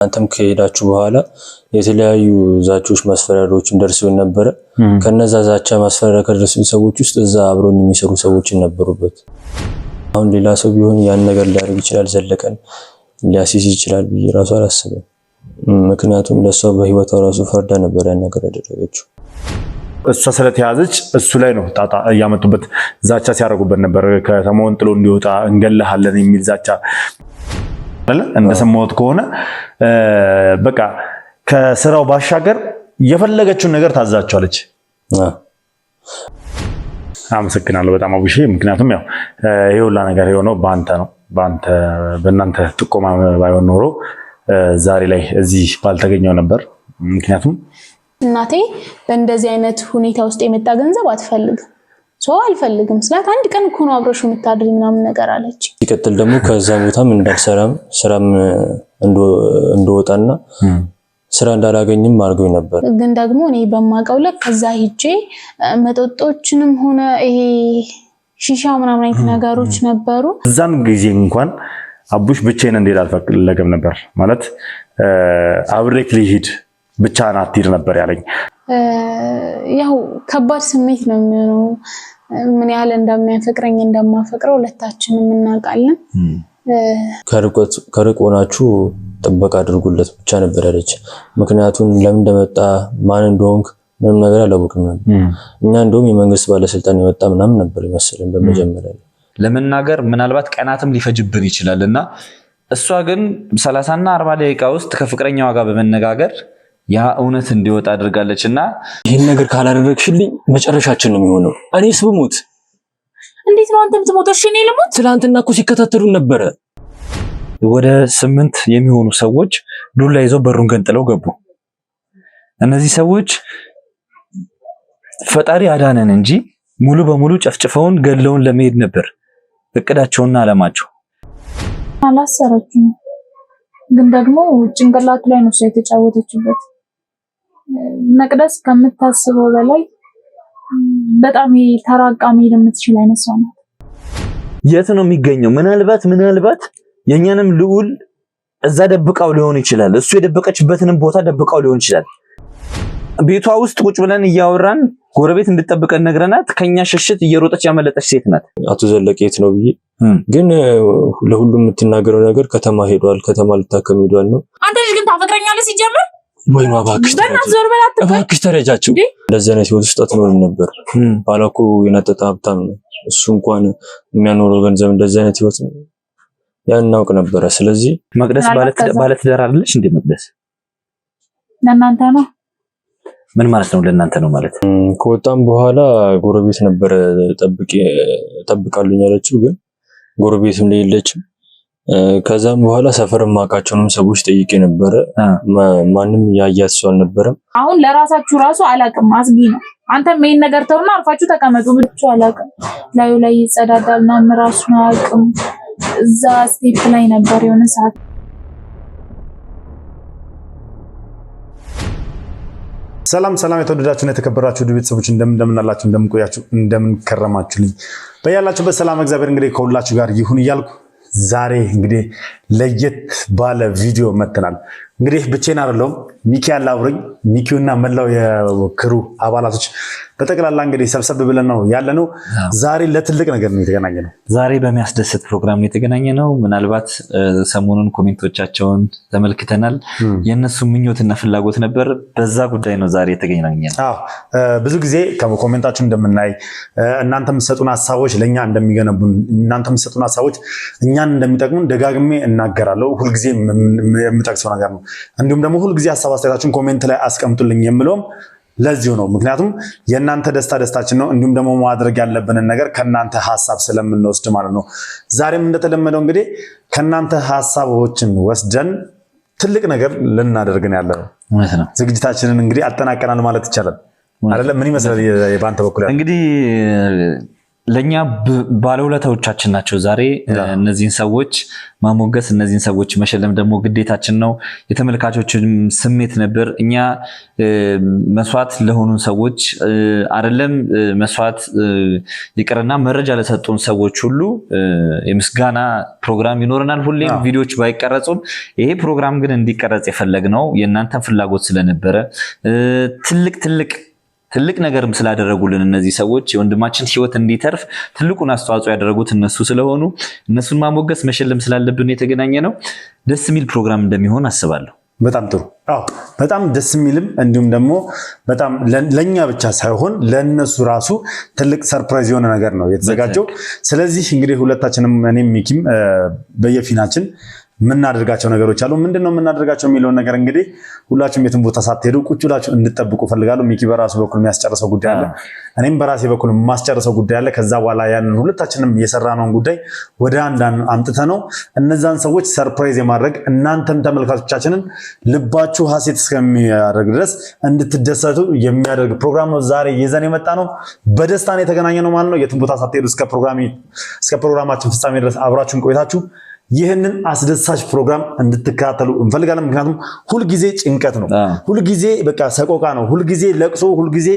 አንተም ከሄዳችሁ በኋላ የተለያዩ ዛቾች ማስፈራሪያዎች እንደርሰው ነበር። ከነዛ ዛቻ ማስፈራሪያ ከደረሱኝ ሰዎች ውስጥ እዛ አብሮኝ የሚሰሩ ሰዎች ነበሩበት። አሁን ሌላ ሰው ቢሆን ያን ነገር ሊያደርግ ይችላል፣ ዘለቀን ሊያሲዝ ይችላል ብዬ ራሱ አላስብም። ምክንያቱም ለሷ በህይወቷ ራሱ ፈርዳ ነበር ያን ነገር ያደረገችው። እሷ ስለተያዘች እሱ ላይ ነው ጣጣ ያመጡበት፣ ዛቻ ሲያደርጉበት ነበር። ከተማውን ጥሎ እንዲወጣ እንገለሃለን የሚል ዛቻ እንደሰማሁት ከሆነ በቃ ከስራው ባሻገር የፈለገችውን ነገር ታዛቸዋለች። አመሰግናለሁ በጣም አቡሼ። ምክንያቱም ያው ይሁላ ነገር የሆነው በእናንተ ጥቆማ ባይሆን ኖሮ ዛሬ ላይ እዚህ ባልተገኘው ነበር። ምክንያቱም እናቴ በእንደዚህ አይነት ሁኔታ ውስጥ የመጣ ገንዘብ አትፈልግም። ሰው አልፈልግም ስላት አንድ ቀን እኮ ነው አብረሽ የምታድሪ ምናምን ነገር አለች። ሲቀጥል ደግሞ ከዛ ቦታም እንዳልሰራም ስራም እንደወጣና ስራ እንዳላገኝም አድርገው ነበር። ግን ደግሞ እኔ በማቀው ለክ ከዛ ሂጄ መጠጦችንም ሆነ ይሄ ሺሻ ምናምን አይነት ነገሮች ነበሩ። እዛን ጊዜ እንኳን አቡሽ ብቻዬን እንዴት አልፈለገም ነበር ማለት አብሬክ ልሂድ ብቻህን አትሂድ ነበር ያለኝ። ያው ከባድ ስሜት ነው የሚሆነው። ምን ያህል እንደሚያፈቅረኝ እንደማፈቅረው ሁለታችንም እናውቃለን። ከርቅ ሆናችሁ ጥበቃ አድርጉለት ብቻ ነበር ያለች። ምክንያቱም ለምን እንደመጣ ማን እንደሆንክ ምንም ነገር አላወቅንም ነበር። እኛ እንደውም የመንግስት ባለስልጣን የመጣ ምናምን ነበር ይመስልን በመጀመሪያ ለመናገር ምናልባት ቀናትም ሊፈጅብን ይችላልና እሷ ግን 30 እና 40 ደቂቃ ውስጥ ከፍቅረኛዋ ጋር በመነጋገር ያ እውነት እንዲወጣ አድርጋለችና ይሄን ነገር ካላደረግሽልኝ መጨረሻችን ነው የሚሆነው። እኔስ ብሞት እንዴት ነው አንተም ትሞተው? እሺ እኔ ልሞት? ትላንትና እኮ ሲከታተሉን ነበረ። ወደ 8 የሚሆኑ ሰዎች ዱላ ይዘው በሩን ገንጥለው ገቡ። እነዚህ ሰዎች ፈጣሪ አዳነን እንጂ ሙሉ በሙሉ ጨፍጭፈውን ገለውን ለመሄድ ነበር እቅዳቸውና አላማቸው። አላሰረችም፣ ግን ደግሞ ጭንቅላቱ ላይ ነው የተጫወተችበት። መቅደስ ከምታስበው በላይ በጣም ተራቃ መሄድ የምትችል አይነት ሰው ናት። የት ነው የሚገኘው? ምናልባት የኛንም ልዑል እዛ ደብቃው ሊሆን ይችላል። እሱ የደበቀችበትንም ቦታ ደብቃው ሊሆን ይችላል። ቤቷ ውስጥ ቁጭ ብለን እያወራን ጎረቤት እንድትጠብቀን ነግረናት ከኛ ሽሽት እየሮጠች ያመለጠች ሴት ናት። አቶ ዘለቀ የት ነው ብዬ ግን ለሁሉም የምትናገረው ነገር ከተማ ሄዷል፣ ከተማ ልታከም ሄዷል ነው። አንተ ልጅ ግን ታፈቅረኛለህ ሲጀምር? ወይኔ እባክሽ ተረጃቸው። እንደዚህ አይነት ህይወት ውስጥ አትኖርም ነበር። ባላኮ የነጠጠ ሀብታም ነው። እሱ እንኳን የሚያኖረው ገንዘብ እንደዚህ አይነት ህይወት ነው ያን እናውቅ ነበረ። ስለዚህ መቅደስ ባለትዳር አይደለች እንዴ? መቅደስ ለእናንተ ነው። ምን ማለት ነው ለእናንተ ነው ማለት? ከወጣም በኋላ ጎረቤት ነበረ ጠብቃሉኝ ያለችው፣ ግን ጎረቤትም ላይ የለችም። ከዛም በኋላ ሰፈር ማቃቸውንም ሰዎች ጠይቄ ነበረ። ማንም ያያት ሰው አልነበረም። አሁን ለራሳችሁ ራሱ አላቅም አስጊ ነው። አንተም ይሄን ነገር ተውና አርፋችሁ ተቀመጡ ብቻ። አላቅም ላዩ ላይ ይጸዳዳልና ራሱ ነው አቅም እዛ ስቴፕ ላይ ነበር የሆነ ሰዓት። ሰላም የተወደዳችሁና የተከበራችሁ ቤተሰቦች እንደምን አላችሁ? እንደምን ቆያችሁ? እንደምን ከረማችሁልኝ? በያላችሁበት ሰላም እግዚአብሔር እንግዲህ ከሁላችሁ ጋር ይሁን እያልኩ ዛሬ እንግዲህ ለየት ባለ ቪዲዮ መተናል። እንግዲህ ብቻዬን አይደለሁም፣ ሚኪ ያለ አብሮኝ። ሚኪውና መላው የክሩ አባላቶች በጠቅላላ እንግዲህ ሰብሰብ ብለን ነው ያለነው። ዛሬ ለትልቅ ነገር ነው የተገናኘነው። ዛሬ በሚያስደስት ፕሮግራም ነው የተገናኘነው። ምናልባት ሰሞኑን ኮሜንቶቻቸውን ተመልክተናል። የነሱ ምኞትና ፍላጎት ነበር። በዛ ጉዳይ ነው ዛሬ የተገናኘነው። ብዙ ጊዜ ከኮሜንታችሁ እንደምናይ እናንተ የምትሰጡን ሐሳቦች ለኛ እንደሚገነቡን፣ እናንተ የምትሰጡን ሐሳቦች እኛን እንደሚጠቅሙን ደጋግሜ እናገራለሁ። ሁልጊዜ የምጠቅሰው ነገር ነው። እንዲሁም ደግሞ ሁልጊዜ ሐሳብ አስተያየታችሁን ኮሜንት ላይ አስቀምጡልኝ የምለውም ለዚሁ ነው። ምክንያቱም የእናንተ ደስታ ደስታችን ነው። እንዲሁም ደግሞ ማድረግ ያለብንን ነገር ከእናንተ ሐሳብ ስለምንወስድ ማለት ነው። ዛሬም እንደተለመደው እንግዲህ ከእናንተ ሐሳቦችን ወስደን ትልቅ ነገር ልናደርግን ያለነው ዝግጅታችንን እንግዲህ አጠናቀናል ማለት ይቻላል አይደለም? ምን ይመስላል በአንተ በኩል? እንግዲህ ለኛ ባለውለታዎቻችን ናቸው። ዛሬ እነዚህን ሰዎች ማሞገስ እነዚህን ሰዎች መሸለም ደግሞ ግዴታችን ነው። የተመልካቾችንም ስሜት ነበር። እኛ መስዋዕት ለሆኑ ሰዎች አይደለም መስዋዕት ይቅርና መረጃ ለሰጡን ሰዎች ሁሉ የምስጋና ፕሮግራም ይኖረናል። ሁሌም ቪዲዮዎች ባይቀረጹም ይሄ ፕሮግራም ግን እንዲቀረጽ የፈለግነው የእናንተን ፍላጎት ስለነበረ ትልቅ ነገርም ስላደረጉልን እነዚህ ሰዎች የወንድማችን ህይወት እንዲተርፍ ትልቁን አስተዋጽኦ ያደረጉት እነሱ ስለሆኑ እነሱን ማሞገስ መሸለም ስላለብን የተገናኘ ነው። ደስ የሚል ፕሮግራም እንደሚሆን አስባለሁ። በጣም ጥሩ። አዎ በጣም ደስ የሚልም እንዲሁም ደግሞ በጣም ለኛ ብቻ ሳይሆን ለነሱ ራሱ ትልቅ ሰርፕራይዝ የሆነ ነገር ነው የተዘጋጀው። ስለዚህ እንግዲህ ሁለታችንም እኔም ሚኪም በየፊናችን የምናደርጋቸው ነገሮች አሉ። ምንድነው የምናደርጋቸው የሚለውን ነገር እንግዲህ ሁላችሁም የትም ቦታ ሳትሄዱ ቁጭ ብላችሁ እንድጠብቁ ፈልጋለሁ። ሚኪ በራሱ በኩል የሚያስጨርሰው ጉዳይ አለ፣ እኔም በራሴ በኩል የማስጨርሰው ጉዳይ አለ። ከዛ በኋላ ያንን ሁለታችንም የሰራነውን ጉዳይ ወደ አንድ አምጥተነው እነዛን ሰዎች ሰርፕራይዝ የማድረግ እናንተም ተመልካቾቻችንን ልባችሁ ሀሴት እስከሚያደርግ ድረስ እንድትደሰቱ የሚያደርግ ፕሮግራም ነው ዛሬ ይዘን የመጣ ነው። በደስታ ነው የተገናኘ ነው ማለት ነው። የትም ቦታ ሳትሄዱ እስከ ፕሮግራማችን ፍጻሜ ድረስ አብራችሁን ቆይታችሁ ይህንን አስደሳች ፕሮግራም እንድትከታተሉ እንፈልጋለን። ምክንያቱም ሁልጊዜ ጭንቀት ነው፣ ሁልጊዜ በቃ ሰቆቃ ነው፣ ሁልጊዜ ለቅሶ፣ ሁልጊዜ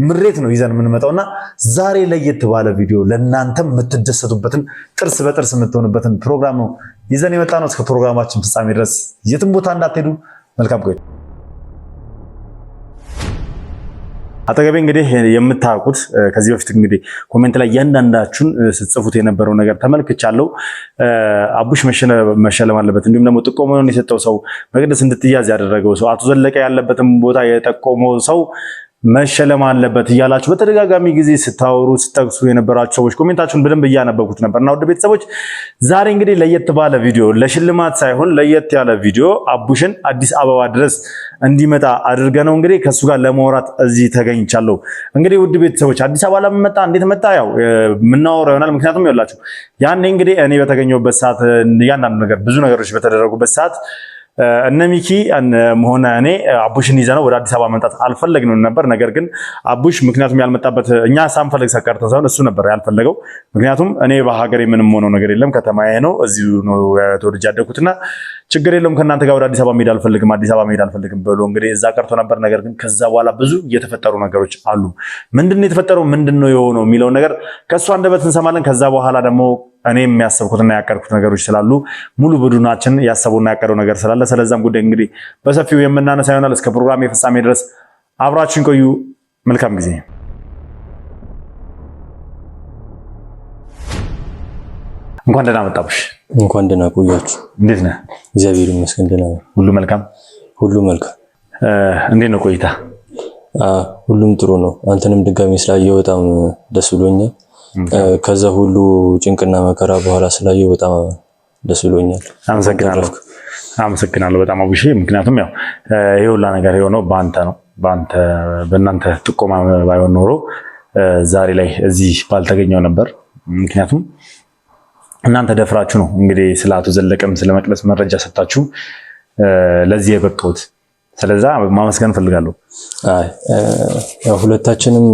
ምሬት ነው ይዘን የምንመጣውና ዛሬ ለየት ባለ ቪዲዮ ለእናንተም የምትደሰቱበትን ጥርስ በጥርስ የምትሆኑበትን ፕሮግራም ነው ይዘን የመጣ ነው። እስከ ፕሮግራማችን ፍጻሜ ድረስ የትም ቦታ እንዳትሄዱ። መልካም ቆይታ። አጠገቤ እንግዲህ የምታውቁት ከዚህ በፊት እንግዲህ ኮሜንት ላይ እያንዳንዳችሁን ስትጽፉት የነበረው ነገር ተመልክቻለሁ። አቡሽ መሸለም አለበት፣ እንዲሁም ደግሞ ጥቆማውን የሰጠው ሰው መቅደስ እንድትያዝ ያደረገው ሰው አቶ ዘለቀ ያለበትን ቦታ የጠቆመው ሰው መሸለም አለበት እያላችሁ በተደጋጋሚ ጊዜ ስታወሩ ስጠቅሱ የነበራችሁ ሰዎች ኮሜንታችሁን በደንብ እያነበብኩት ነበርና ውድ ቤተሰቦች ዛሬ እንግዲህ ለየት ባለ ቪዲዮ ለሽልማት ሳይሆን ለየት ያለ ቪዲዮ አቡሽን አዲስ አበባ ድረስ እንዲመጣ አድርገነው እንግዲህ ከሱ ጋር ለማውራት እዚህ ተገኝቻለሁ። እንግዲህ ውድ ቤተሰቦች አዲስ አበባ ለምን መጣ እንዴት መጣ ያው የምናወራው ይሆናል። ምክንያቱም ይኸውላችሁ ያኔ እንግዲህ እኔ በተገኘሁበት ሰዓት እያንዳንዱ ነገር ብዙ ነገሮች በተደረጉበት ሰዓት እነ ሚኪ ሆነ እኔ አቡሽን ይዘነው ወደ አዲስ አበባ መምጣት አልፈለግንም ነበር። ነገር ግን አቡሽ ምክንያቱም ያልመጣበት እኛ ሳንፈልግ ሰቀርተን ሳይሆን እሱ ነበር ያልፈለገው። ምክንያቱም እኔ በሀገሬ ምንም ሆነው ነገር የለም ከተማዬ ነው እዚሁ ነው ተወልጄ ያደግኩትና ችግር የለውም ከእናንተ ጋር ወደ አዲስ አበባ መሄድ አልፈልግም አዲስ አበባ መሄድ አልፈልግም ብሎ እንግዲህ እዛ ቀርቶ ነበር። ነገር ግን ከዛ በኋላ ብዙ የተፈጠሩ ነገሮች አሉ። ምንድነው የተፈጠረው ምንድነው የሆነው የሚለው ነገር ከሱ አንደበት እንሰማለን። ከዛ በኋላ ደግሞ እኔ የሚያሰብኩትና ያቀርኩት ነገሮች ስላሉ ሙሉ ቡድናችን ያሰቡና ያቀረው ነገር ስላለ ስለዛም ጉዳይ እንግዲህ በሰፊው የምናነሳ ይሆናል። እስከ ፕሮግራም የፍጻሜ ድረስ አብራችሁን ቆዩ። መልካም ጊዜ። እንኳን ደህና መጣሽ። እንኳን ደህና ቆያችሁ። እንዴት ነህ? እግዚአብሔር ይመስገን ደህና ነኝ። ሁሉ መልካም? ሁሉ መልካም። እንዴት ነው ቆይታ? ሁሉም ጥሩ ነው። አንተንም ድጋሚ ስላየሁ በጣም ደስ ብሎኛል። ከዛ ሁሉ ጭንቅና መከራ በኋላ ስላየሁ በጣም ደስ ብሎኛል። አመሰግናለሁ በጣም አቡሼ። ምክንያቱም ያው ይሄ ሁላ ነገር የሆነው በእናንተ ጥቆማ ባይሆን ኖሮ ዛሬ ላይ እዚህ ባልተገኘው ነበር። ምክንያቱም እናንተ ደፍራችሁ ነው እንግዲህ ስለ አቶ ዘለቀም ስለ መቅደስ መረጃ ሰጣችሁ ለዚህ የበቃሁት። ስለዛ ማመስገን ፈልጋለሁ። ያው ሁለታችንም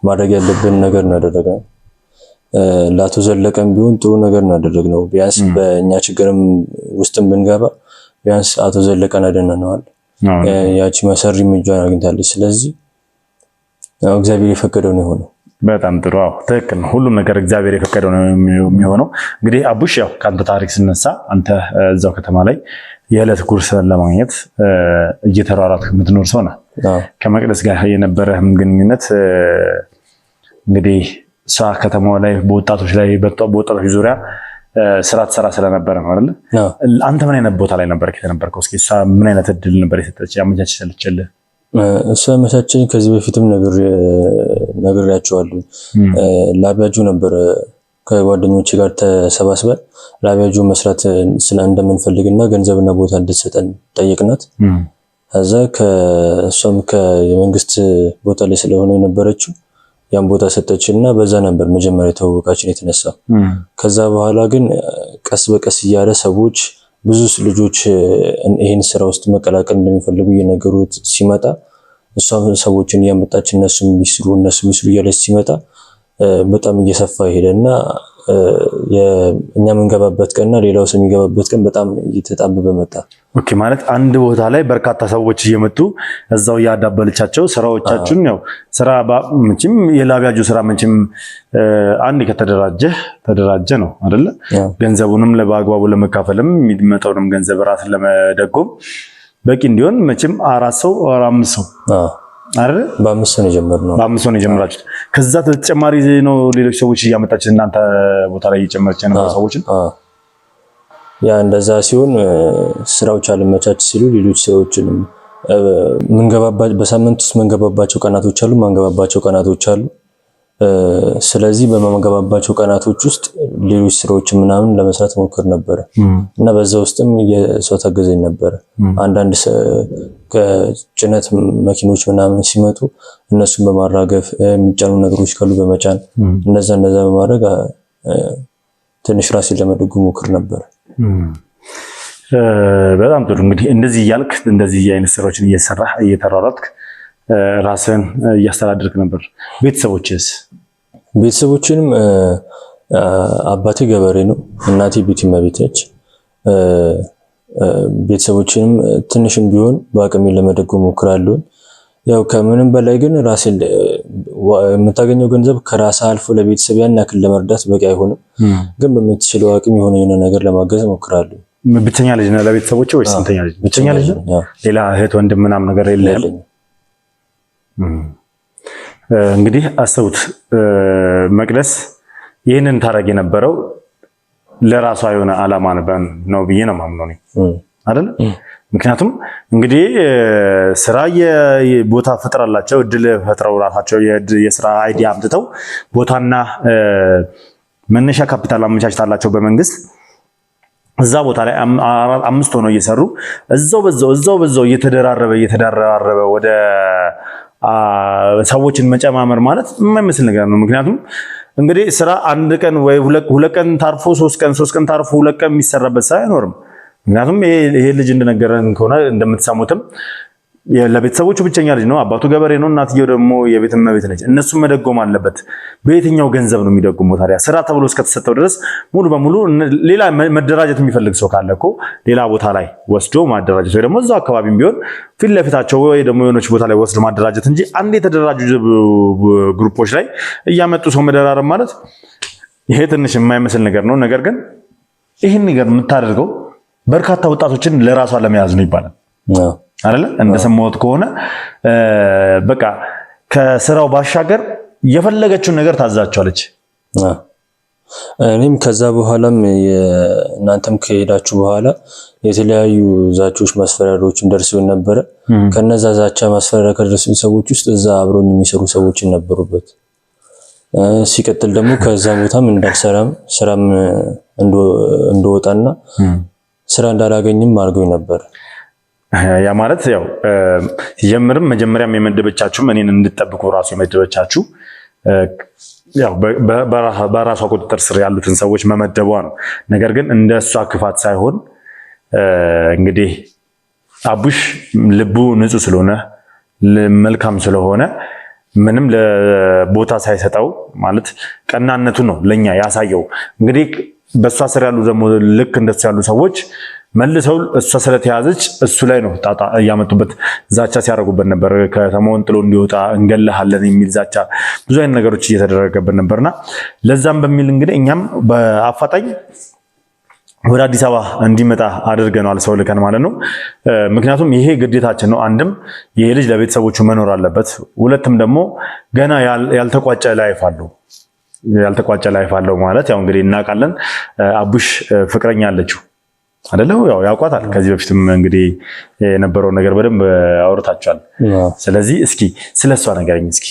ማድረግ ያለብን ነገር ነው ያደረግነው። ለአቶ ዘለቀም ቢሆን ጥሩ ነገር ነው ያደረግነው። ቢያንስ በእኛ ችግርም ውስጥም ብንገባ ቢያንስ አቶ ዘለቀን አድነነዋል። ያቺ መሰሪ እጇን አግኝታለች። ስለዚህ ያው እግዚአብሔር የፈቀደው ነው የሆነው። በጣም ጥሩ። አዎ ትክክል ነው። ሁሉም ነገር እግዚአብሔር የፈቀደው ነው የሚሆነው። እንግዲህ አቡሽ ያው ከአንተ ታሪክ ስነሳ አንተ እዛው ከተማ ላይ የዕለት ጉርስን ለማግኘት እየተሯሯጥክ የምትኖር ሰው ነህ። ከመቅደስ ጋር የነበረህም ግንኙነት እንግዲህ እሷ ከተማው ላይ በወጣቶች ዙሪያ ስራ ትሰራ ስለነበረ ነው አይደል? አንተ ምን አይነት ቦታ ላይ ነበርክ የተነበርከው? እስኪ እሷ ምን አይነት እድል ነበር የሰጠች ያመቻችልህ? እሷ ያመቻቸኝ ከዚህ በፊትም ነግሬያቸዋለሁ። ላቢያጁ ነበር ከጓደኞቼ ጋር ተሰባስበን ላቢያጁ መስራት እንደምንፈልግና ገንዘብና ቦታ እንድትሰጠን ጠየቅናት። ከዛ ከእሷም የመንግስት ቦታ ላይ ስለሆነ የነበረችው ያን ቦታ ሰጠችና በዛ ነበር መጀመሪያ ተዋወቃችን የተነሳ። ከዛ በኋላ ግን ቀስ በቀስ እያለ ሰዎች ብዙ ልጆች ይሄን ስራ ውስጥ መቀላቀል እንደሚፈልጉ እየነገሩት ሲመጣ እሷም ሰዎችን እያመጣች እነሱ ሚስሩ እያለች ሲመጣ በጣም እየሰፋ ሄደና እኛ የምንገባበት ቀንና ሌላው ሰው የሚገባበት ቀን በጣም እየተጣበበ መጣ። ኦኬ ማለት አንድ ቦታ ላይ በርካታ ሰዎች እየመጡ እዛው ያዳበለቻቸው ስራዎቻችሁን ያው ስራ መቼም የላቢያጁ ስራ መቼም አንድ ተደራጀ ነው አይደለ? ገንዘቡንም በአግባቡ ለመካፈልም የሚመጣውንም ገንዘብ ራስን ለመደጎም በቂ እንዲሆን መቼም 4 ሰው 5 ሰው አይደል? በ5 ነው የጀመርነው። በ5 ነው የጀመራችሁት። ከዛ ተጨማሪ ነው ሌሎች ሰዎች እያመጣችሁ እናንተ ቦታ ላይ እየጨመረች የነበሩ ሰዎችን ያ እንደዛ ሲሆን ስራዎች አልመቻች ሲሉ ሌሎች ሰዎችንም በሳምንት ውስጥ መንገባባቸው ቀናቶች አሉ፣ ማንገባባቸው ቀናቶች አሉ። ስለዚህ በመገባባቸው ቀናቶች ውስጥ ሌሎች ስራዎችን ምናምን ለመስራት ሞክር ነበር እና በዛ ውስጥም የሰው ታገዘኝ ነበር። አንዳንድ ከጭነት መኪኖች ምናምን ሲመጡ እነሱን በማራገፍ የሚጫኑ ነገሮች ካሉ በመጫን እንደዛ በማድረግ ትንሽ ራሴን ለመደጎም ሞክር ነበር። በጣም ጥሩ። እንግዲህ እንደዚህ እያልክ እንደዚህ አይነት ስራዎችን እየሰራህ እየተራራጥክ ራስን እያስተዳደርክ ነበር። ቤተሰቦችንም አባቴ ገበሬ ነው፣ እናቴ ቤት እመቤት ነች። ቤተሰቦችንም ትንሽም ቢሆን በአቅሜ ለመደጎም ሞክራለሁ። ያው ከምንም በላይ ግን ራስን የምታገኘው ገንዘብ ከራስ አልፎ ለቤተሰብ ያን ያክል ለመርዳት በቂ አይሆንም። ግን በምትችለው አቅም የሆነ ነገር ለማገዝ ሞክራለሁ። ብቸኛ ልጅ ነህ ለቤተሰቦች ወይስ ስንተኛ ልጅ? ብቸኛ ልጅ ነው። ሌላ እህት ወንድም ምናምን ነገር የለም? እንግዲህ አስቡት መቅደስ ይህንን ታረግ የነበረው ለራሷ የሆነ ዓላማ ነው ብዬ ነው የማምነው አይደል? ምክንያቱም እንግዲህ ስራ ቦታ ፈጥራላቸው እድል ፈጥረው ራሳቸው የስራ አይዲያ አምጥተው ቦታና መነሻ ካፒታል አመቻችታላቸው በመንግስት እዛ ቦታ ላይ 5 ሆነው እየሰሩ እዛው በዛው እየተደራረበ ወደ ሰዎችን መጨማመር ማለት የማይመስል ነገር ነው። ምክንያቱም እንግዲህ ስራ አንድ ቀን ወይ ሁለት ቀን ታርፎ 3 ቀን ታርፎ 2 ቀን የሚሰራበት ስራ አይኖርም። ምክንያቱም ይሄ ልጅ እንደነገረን ከሆነ እንደምትሰሙትም ለቤተሰቦቹ ብቸኛ ልጅ ነው። አባቱ ገበሬ ነው፣ እናትየው ደግሞ የቤት እመቤት ነች። እነሱም መደጎም አለበት። በየትኛው ገንዘብ ነው የሚደጎመው ታዲያ? ስራ ተብሎ እስከተሰጠው ድረስ ሙሉ በሙሉ ሌላ መደራጀት የሚፈልግ ሰው ካለ እኮ ሌላ ቦታ ላይ ወስዶ ማደራጀት ወይ ደግሞ እዛው አካባቢም ቢሆን ፊት ለፊታቸው ወይ ደግሞ የሆነች ቦታ ላይ ወስዶ ማደራጀት እንጂ አንድ የተደራጁ ግሩፖች ላይ እያመጡ ሰው መደራረብ ማለት ይሄ ትንሽ የማይመስል ነገር ነው። ነገር ግን ይህን ነገር የምታደርገው በርካታ ወጣቶችን ለራሷ ለመያዝ ነው ይባላል አይደለ? እንደሰማሁት ከሆነ በቃ ከስራው ባሻገር የፈለገችውን ነገር ታዛቸዋለች። እኔም ከዛ በኋላም እናንተም ከሄዳችሁ በኋላ የተለያዩ ዛቾች ማስፈራሪያዎችን ደርሰው ነበረ። ከነዛ ዛቻ ማስፈራሪያ ከደረሱኝ ሰዎች ውስጥ እዛ አብሮኝ የሚሰሩ ሰዎች ነበሩበት። ሲቀጥል ደግሞ ከዛ ቦታም እንዳልሰራም ስራም እንደወጣና ስራ እንዳላገኝም አድርገው ነበር። ያ ማለት ያው ሲጀምርም መጀመሪያም የመደበቻችሁ እኔን እንድጠብቁ ራሱ የመደበቻችሁ ያው በራሷ ቁጥጥር ስር ያሉትን ሰዎች መመደቧ ነው። ነገር ግን እንደሷ ክፋት ሳይሆን እንግዲህ አቡሽ ልቡ ንጹህ ስለሆነ መልካም ስለሆነ ምንም ለቦታ ሳይሰጠው ማለት ቀናነቱ ነው ለኛ ያሳየው። እንግዲህ በሷ ስር ያሉ ደግሞ ልክ እንደሱ ያሉ ሰዎች መልሰው እሷ ስለተያዘች እሱ ላይ ነው ጣጣ እያመጡበት ዛቻ ሲያደርጉበት ነበር። ከተማውን ጥሎ እንዲወጣ እንገለሃለን የሚል ዛቻ፣ ብዙ አይነት ነገሮች እየተደረገበት ነበርና ለዛም በሚል እንግዲህ እኛም በአፋጣኝ ወደ አዲስ አበባ እንዲመጣ አድርገናል፣ ሰው ልከን ማለት ነው። ምክንያቱም ይሄ ግዴታችን ነው። አንድም ይሄ ልጅ ለቤተሰቦቹ መኖር አለበት፣ ሁለትም ደግሞ ገና ያልተቋጨ ላይፍ አለው ማለት ያው እንግዲህ እናውቃለን። አቡሽ ፍቅረኛ አለችው አይደለም? ያው ያውቋታል። ከዚህ በፊትም እንግዲህ የነበረው ነገር በደንብ አውርታችኋል። ስለዚህ እስኪ ስለሷ ነገረኝ እስኪ።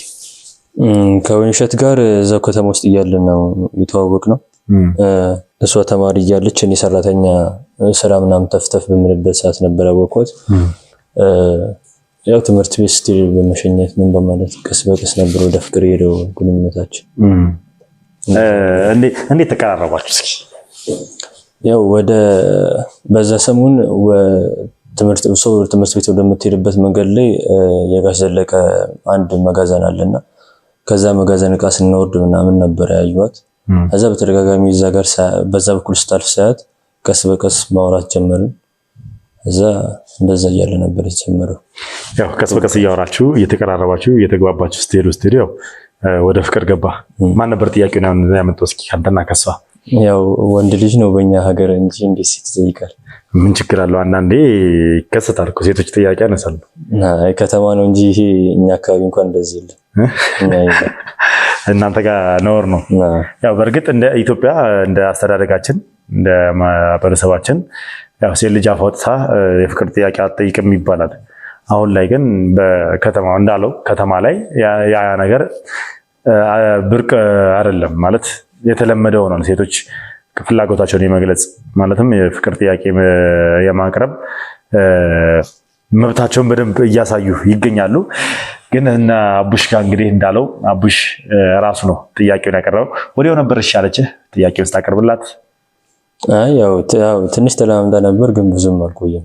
ከወይንሸት ጋር እዛው ከተማ ውስጥ እያለን ነው የተዋወቅ ነው። እሷ ተማሪ እያለች እኔ ሰራተኛ ስራ ምናምን ተፍተፍ በምልበት ሰዓት ነበር ያወቅኳት። ያው ትምህርት ቤት ስትል በመሸኘት ምን በማለት ቀስ በቀስ ነበር ወደ ፍቅር የሄደው ግንኙነታችን። እንዴት ተቀራረባችሁ እስኪ? ያው በዛ ሰሞን ትምህርት ቤት ወደምትሄድበት መንገድ ላይ የጋሽ ዘለቀ አንድ መጋዘን አለና ከዛ መጋዘን ዕቃ ስናወርድ ምናምን ነበር ያዩት። ከዛ በተደጋጋሚ እዛ ጋር በዛ በኩል ስታልፍ ሳያት ቀስ በቀስ ማውራት ጀመርን። እዛ እንደዛ እያለ ነበር የጀመረው። ያው ቀስ በቀስ እያወራችሁ እየተቀራረባችሁ እየተግባባችሁ ስትሄዱ ያው ወደ ፍቅር ገባ። ማን ነበር ጥያቄውን ያመጣው? እስኪ አንተና ከሷ። ያው ወንድ ልጅ ነው በእኛ ሀገር እንጂ እንዴት ሴት ይጠይቃል? ምን ችግር አለው? አንዳንዴ ይከሰታል እኮ ሴቶች ጥያቄ ያነሳሉ። አይ ከተማ ነው እንጂ ይሄ እኛ አካባቢ እንኳን እንደዚህ የለም። እናንተ ጋር ነውር ነው። ያው በእርግጥ እንደ ኢትዮጵያ እንደ አስተዳደጋችን እንደ ማህበረሰባችን ያው ሴት ልጅ አፋውጥታ የፍቅር ጥያቄ አትጠይቅም ይባላል። አሁን ላይ ግን በከተማው እንዳለው ከተማ ላይ ያ ነገር ብርቅ አይደለም ማለት የተለመደ ሆኗል። ሴቶች ፍላጎታቸውን የመግለጽ ማለትም የፍቅር ጥያቄ የማቅረብ መብታቸውን በደንብ እያሳዩ ይገኛሉ። ግን እና አቡሽ ጋር እንግዲህ እንዳለው አቡሽ ራሱ ነው ጥያቄውን ያቀረበው። ወዲያው ነበር እሺ አለችህ ጥያቄውን ስታቀርብላት? አይ ያው ትንሽ ተለማምዳ ነበር፣ ግን ብዙም አልቆየም።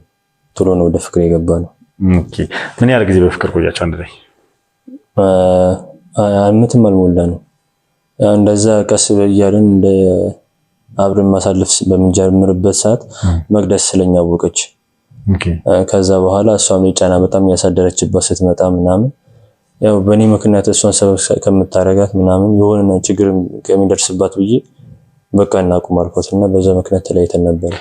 ቶሎ ነው ወደ ፍቅር የገባ ነው። ኦኬ። ምን ያህል ጊዜ በፍቅር ቆያችሁ አንድ ላይ? ዓመትም አልሞላ ነው። እንደዛ ቀስ እያልን እንደ አብረን ማሳለፍ በምንጀምርበት ሰዓት መቅደስ ስለኛ አወቀች። ከዛ በኋላ እሷም ጫና በጣም ያሳደረችባት ስትመጣ ምናምን ያው በእኔ ምክንያት እሷን ሰበብ ከምታረጋት ምናምን የሆነ ችግር ከሚደርስባት ብዬ በቃ እናቁም አልኳትና በዛ ምክንያት ተለያይተን ነበር።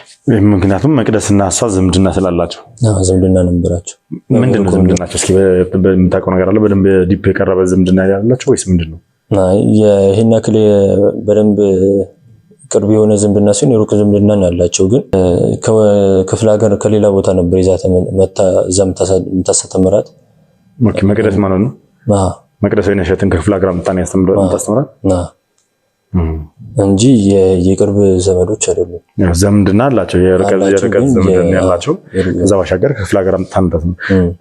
ምክንያቱም መቅደስና እሷ ዝምድና ስላላቸው? አዎ ዝምድና ነበራቸው። ምንድነው ዝምድናቸው? እስኪ በምታውቀው ነገር አለ? በደንብ ዲፕ የቀረበ ዝምድና ያላቸው ወይስ ምንድነው? አይ ይሄን ያክል በደንብ ቅርብ የሆነ ዝምድና ሲሆን የሩቅ ዝምድና ያላቸው፣ ግን ከክፍለ ሀገር ከሌላ ቦታ ነበር ይዛ መጣ እዛ የምታስተምራት። ኦኬ። መቅደስ ማለት ነው? አዎ መቅደስ ወይነ እሸትን ከክፍለ ሀገር መጣን ያስተምራት እንጂ የቅርብ ዘመዶች አይደሉም። ዝምድና አላቸው፣ የርቀት ዝምድና ያላቸው። ከዛ ባሻገር ከክፍለ ሀገር መጣንበት ነው።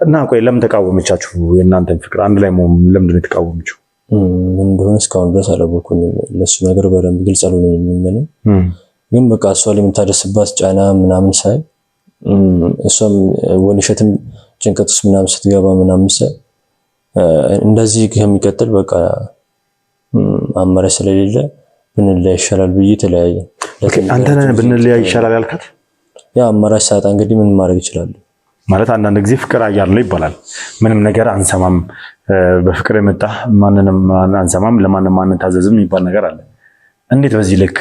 እና ቆይ ለምን ተቃወመቻችሁ? የእናንተን ፍቅር አንድ ላይ መሆን ለምንድን ነው የተቃወመችው? ምን እንደሆነ እስካሁን ድረስ አላወኩኝም። ለሱ ነገር በደንብ ግልጽ አልሆነኝም። ግን በቃ እሷ ላይ የምታደርስባት ጫና ምናምን ሳይ እሷም ወንሸትም ጭንቀት ውስጥ ምናምን ስትገባ ምናምን ሳይ እንደዚህ ከሚቀጥል በቃ አማራጭ ስለሌለ ብንለያይ ይሻላል ብዬ ተለያየ። አንተ ነህ ብንለያይ ይሻላል ያልካት? ያ አማራጭ ሳጣ እንግዲህ ምን ማድረግ ይችላል ማለት። አንዳንድ ጊዜ ፍቅር አያለው ይባላል። ምንም ነገር አንሰማም፣ በፍቅር የመጣ ማንንም አንሰማም፣ ለማንም አንታዘዝም የሚባል ነገር አለ። እንዴት በዚህ ልክ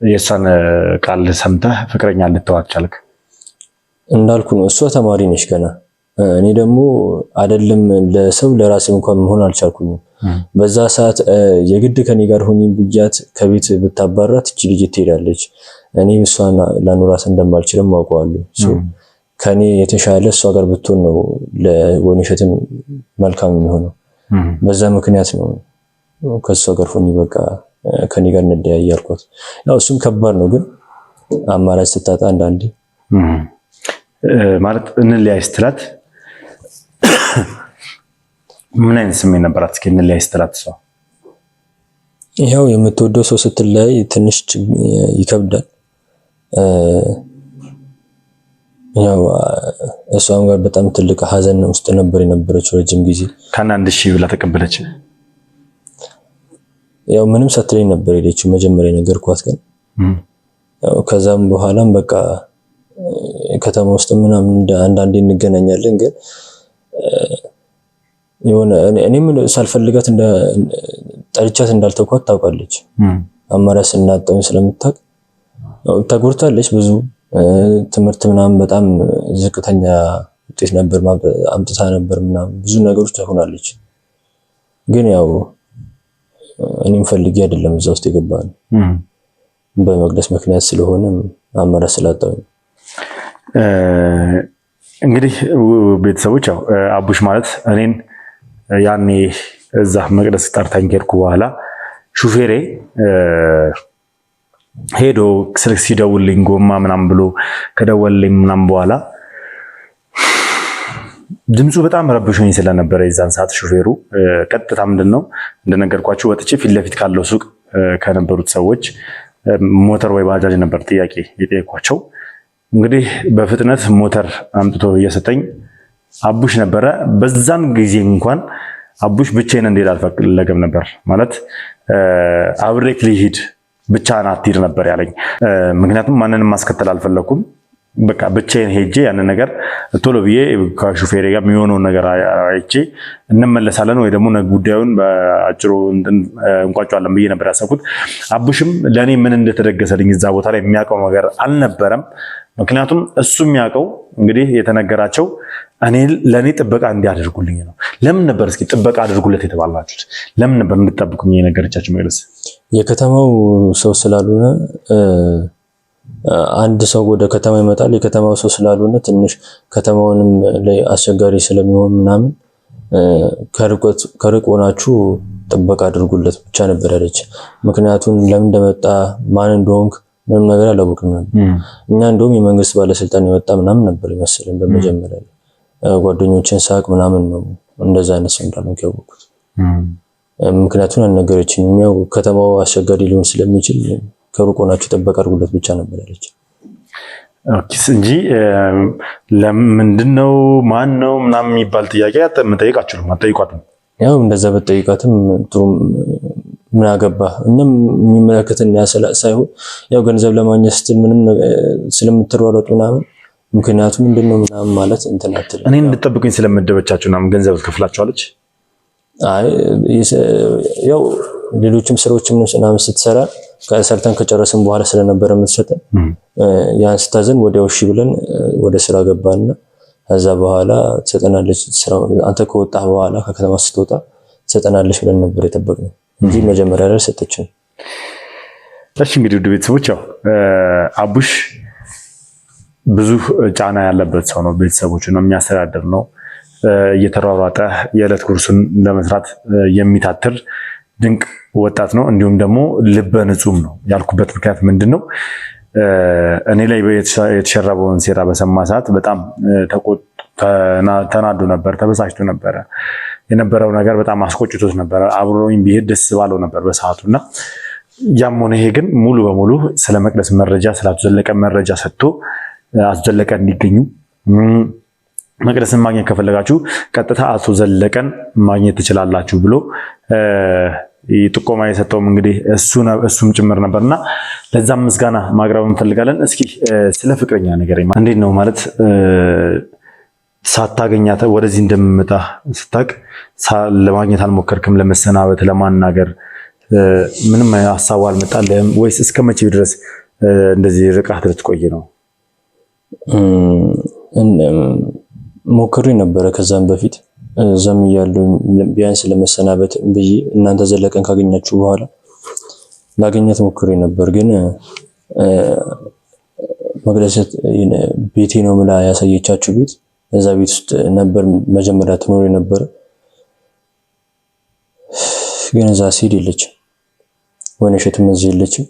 የእሷን ቃል ሰምተህ ፍቅረኛ ልትተዋት ቻልክ? እንዳልኩ ነው፣ እሷ ተማሪ ነች ገና። እኔ ደግሞ አይደለም ለሰው ለራሴ እንኳን መሆን አልቻልኩኝም። በዛ ሰዓት የግድ ከኔ ጋር ሆኚ ብያት ከቤት ብታባራት እቺ ልጅ ትሄዳለች። እኔ እሷን ላኖራት እንደማልችልም አውቀዋለሁ። ከኔ የተሻለ እሷ ጋር ብትሆን ነው ለወይንሸትም መልካም የሚሆነው። በዛ ምክንያት ነው ከእሷ ጋር ሆኚ በቃ ከኔ ጋር እንደያይ ያልኳት። ያው እሱም ከባድ ነው፣ ግን አማራጭ ስታጣ አንዳንዴ ማለት እንለያይ ስትላት ምን አይነት ስሜት ነበራት? እስኪ እንለያይ ስትላት እሷ ያው የምትወደው ሰው ስትለያይ ትንሽ ይከብዳል። ያው እሷም ጋር በጣም ትልቅ ሀዘን ውስጥ ነበር የነበረችው ረጅም ጊዜ። ከአንድ ሺህ ብላ ተቀበለች። ያው ምንም ሳትለኝ ነበር ሄደችው መጀመሪያ ነገርኳት። ግን ያው ከዛም በኋላም በቃ ከተማ ውስጥ ምናምን አንዳንዴ እንገናኛለን። ግን የሆነ እኔም ሳልፈልጋት ጠልቻት እንዳልተውኳት ታውቃለች። አማራጭ ስናጣውን ስለምታውቅ ተጎድታለች ብዙ። ትምህርት ምናምን በጣም ዝቅተኛ ውጤት ነበር አምጥታ ነበር ምናምን ብዙ ነገሮች ተሆናለች። ግን ያው እኔም ፈልጌ አይደለም እዛ ውስጥ የገባነው በመቅደስ ምክንያት ስለሆነ አማራጭ ስላጣው። እንግዲህ ቤተሰቦች ያው አቡሽ ማለት እኔን ያኔ እዛ መቅደስ ጠርታኝ ከሄድኩ በኋላ ሹፌሬ ሄዶ ስልክ ሲደውልልኝ ጎማ ምናምን ብሎ ከደወልልኝ ምናምን በኋላ ድምፁ በጣም ረብሾኝ ስለነበረ የዛን ሰዓት ሹፌሩ ቀጥታ ምንድነው እንደነገርኳችሁ ወጥቼ ፊት ለፊት ካለው ሱቅ ከነበሩት ሰዎች ሞተር ወይ ባጃጅ ነበር ጥያቄ የጠየኳቸው። እንግዲህ በፍጥነት ሞተር አምጥቶ እየሰጠኝ አቡሽ ነበረ። በዛን ጊዜ እንኳን አቡሽ ብቻዬን እንድሄድ አልፈለገም ነበር ማለት አብሬክ ልሂድ ብቻህን አትሂድ ነበር ያለኝ። ምክንያቱም ማንንም ማስከተል አልፈለኩም። በቃ ብቻዬን ሄጄ ያንን ነገር ቶሎ ብዬ ከሹፌሬ ጋር የሚሆነውን ነገር አይቼ እንመለሳለን ወይ ደግሞ ጉዳዩን በአጭሩ እንቋጫለን ብዬ ነበር ያሰብኩት። አቡሽም ለእኔ ምን እንደተደገሰልኝ እዛ ቦታ ላይ የሚያውቀው ነገር አልነበረም። ምክንያቱም እሱ የሚያውቀው እንግዲህ የተነገራቸው ለእኔ ጥበቃ እንዲያደርጉልኝ ነው። ለምን ነበር እስኪ ጥበቃ አድርጉለት የተባላችሁት? ለምን ነበር እንድጠብቁኝ የነገረቻችሁ? መግለጽ የከተማው ሰው ስላልሆነ አንድ ሰው ወደ ከተማ ይመጣል። የከተማው ሰው ስላልሆነ ትንሽ ከተማውንም ላይ አስቸጋሪ ስለሚሆን ምናምን ከርቅ ሆናችሁ ጥበቃ አድርጉለት ብቻ ነበር ያለች። ምክንያቱም ለምን እንደመጣ ማን እንደሆንክ ምንም ነገር አላወቅም ነበር። እኛ እንደውም የመንግስት ባለስልጣን የመጣ ምናምን ነበር ይመስልን በመጀመሪያ ጓደኞችን ሳቅ ምናምን ነው እንደዛ አይነት ሰው እንዳለው ያወቅኩት። ምክንያቱም አልነገረችኝም። ያው ከተማው አስቸጋሪ ሊሆን ስለሚችል ከሩቅ ሆናችሁ ጥበቃ አድርጉለት ብቻ ነበር ያለች እንጂ ለምንድነው ማን ነው ምናምን የሚባል ጥያቄ መጠየቃችሁም አጠይቋትም። ያው እንደዛ በጠይቃትም ጥሩ ምን አገባ እኛም የሚመለከተን ሳይሆን ያው ገንዘብ ለማግኘት ስትል ምንም ስለምትሯሯጡ ምናምን ምክንያቱም ምንድነው ምናምን ማለት እንትን አትልም። እኔን እንድጠብቁኝ ስለመደበቻችሁ ምናምን ገንዘብ ትከፍላችኋለች? አይ ያው ሌሎችም ስራዎችም ምናምን ስትሰራ ከሰርተን ከጨረስን በኋላ ስለነበረ የምትሰጠን ያን ስታዘን ወዲያው እሺ ብለን ወደ ስራ ገባንና ከዛ በኋላ ትሰጠናለች። ስራ አንተ ከወጣህ በኋላ ከከተማ ስትወጣ ትሰጠናለች ብለን ነበር የጠበቅነው እንጂ መጀመሪያ ላይ ሰጠችን። እሺ እንግዲህ ውድ ቤተሰቦች ያው አቡሽ ብዙ ጫና ያለበት ሰው ነው። ቤተሰቦቹን የሚያስተዳድር ነው። እየተሯሯጠ የዕለት ጉርሱን ለመስራት የሚታትር ድንቅ ወጣት ነው። እንዲሁም ደግሞ ልበ ንጹም ነው። ያልኩበት ምክንያት ምንድነው? እኔ ላይ የተሸረበውን ሴራ በሰማ ሰዓት በጣም ተናዶ ነበር፣ ተበሳጭቶ ነበረ። የነበረው ነገር በጣም አስቆጭቶት ነበረ። አብሮኝ ቢሄድ ደስ ባለው ነበር በሰዓቱና ያም ሆነ ይሄ ግን ሙሉ በሙሉ ስለ መቅደስ መረጃ ስለ አቶ ዘለቀ መረጃ ሰጥቶ አቶ ዘለቀ እንዲገኙ መቅደስን ማግኘት ከፈለጋችሁ ቀጥታ አቶ ዘለቀን ማግኘት ትችላላችሁ ብሎ ጥቆማ የሰጠውም እንግዲህ እሱም ጭምር ነበርና ለዛም ምስጋና ማቅረብ እንፈልጋለን። እስኪ ስለ ፍቅረኛ ንገረኝ። እንዴት ነው ማለት ሳታገኛት ወደዚህ እንደምመጣ ስታቅ ለማግኘት አልሞከርክም? ለመሰናበት ለማናገር ምንም ሀሳቡ አልመጣልህም ወይስ እስከ መቼ ድረስ እንደዚህ ርቀት ልትቆይ ነው? ሞክሬ ነበረ ከዛም በፊት እዛም እያለሁ ቢያንስ ለመሰናበት ብዬ እናንተ ዘለቀን ካገኛችሁ በኋላ ላገኛት ሞክሬ ነበር። ግን መቅደስ ቤቴ ነው ምላ ያሳየቻችሁ ቤት እዛ ቤት ውስጥ ነበር መጀመሪያ ትኖር የነበረ። ግን እዛ ሲል የለችም፣ ወይንሸትም እዚህ የለችም።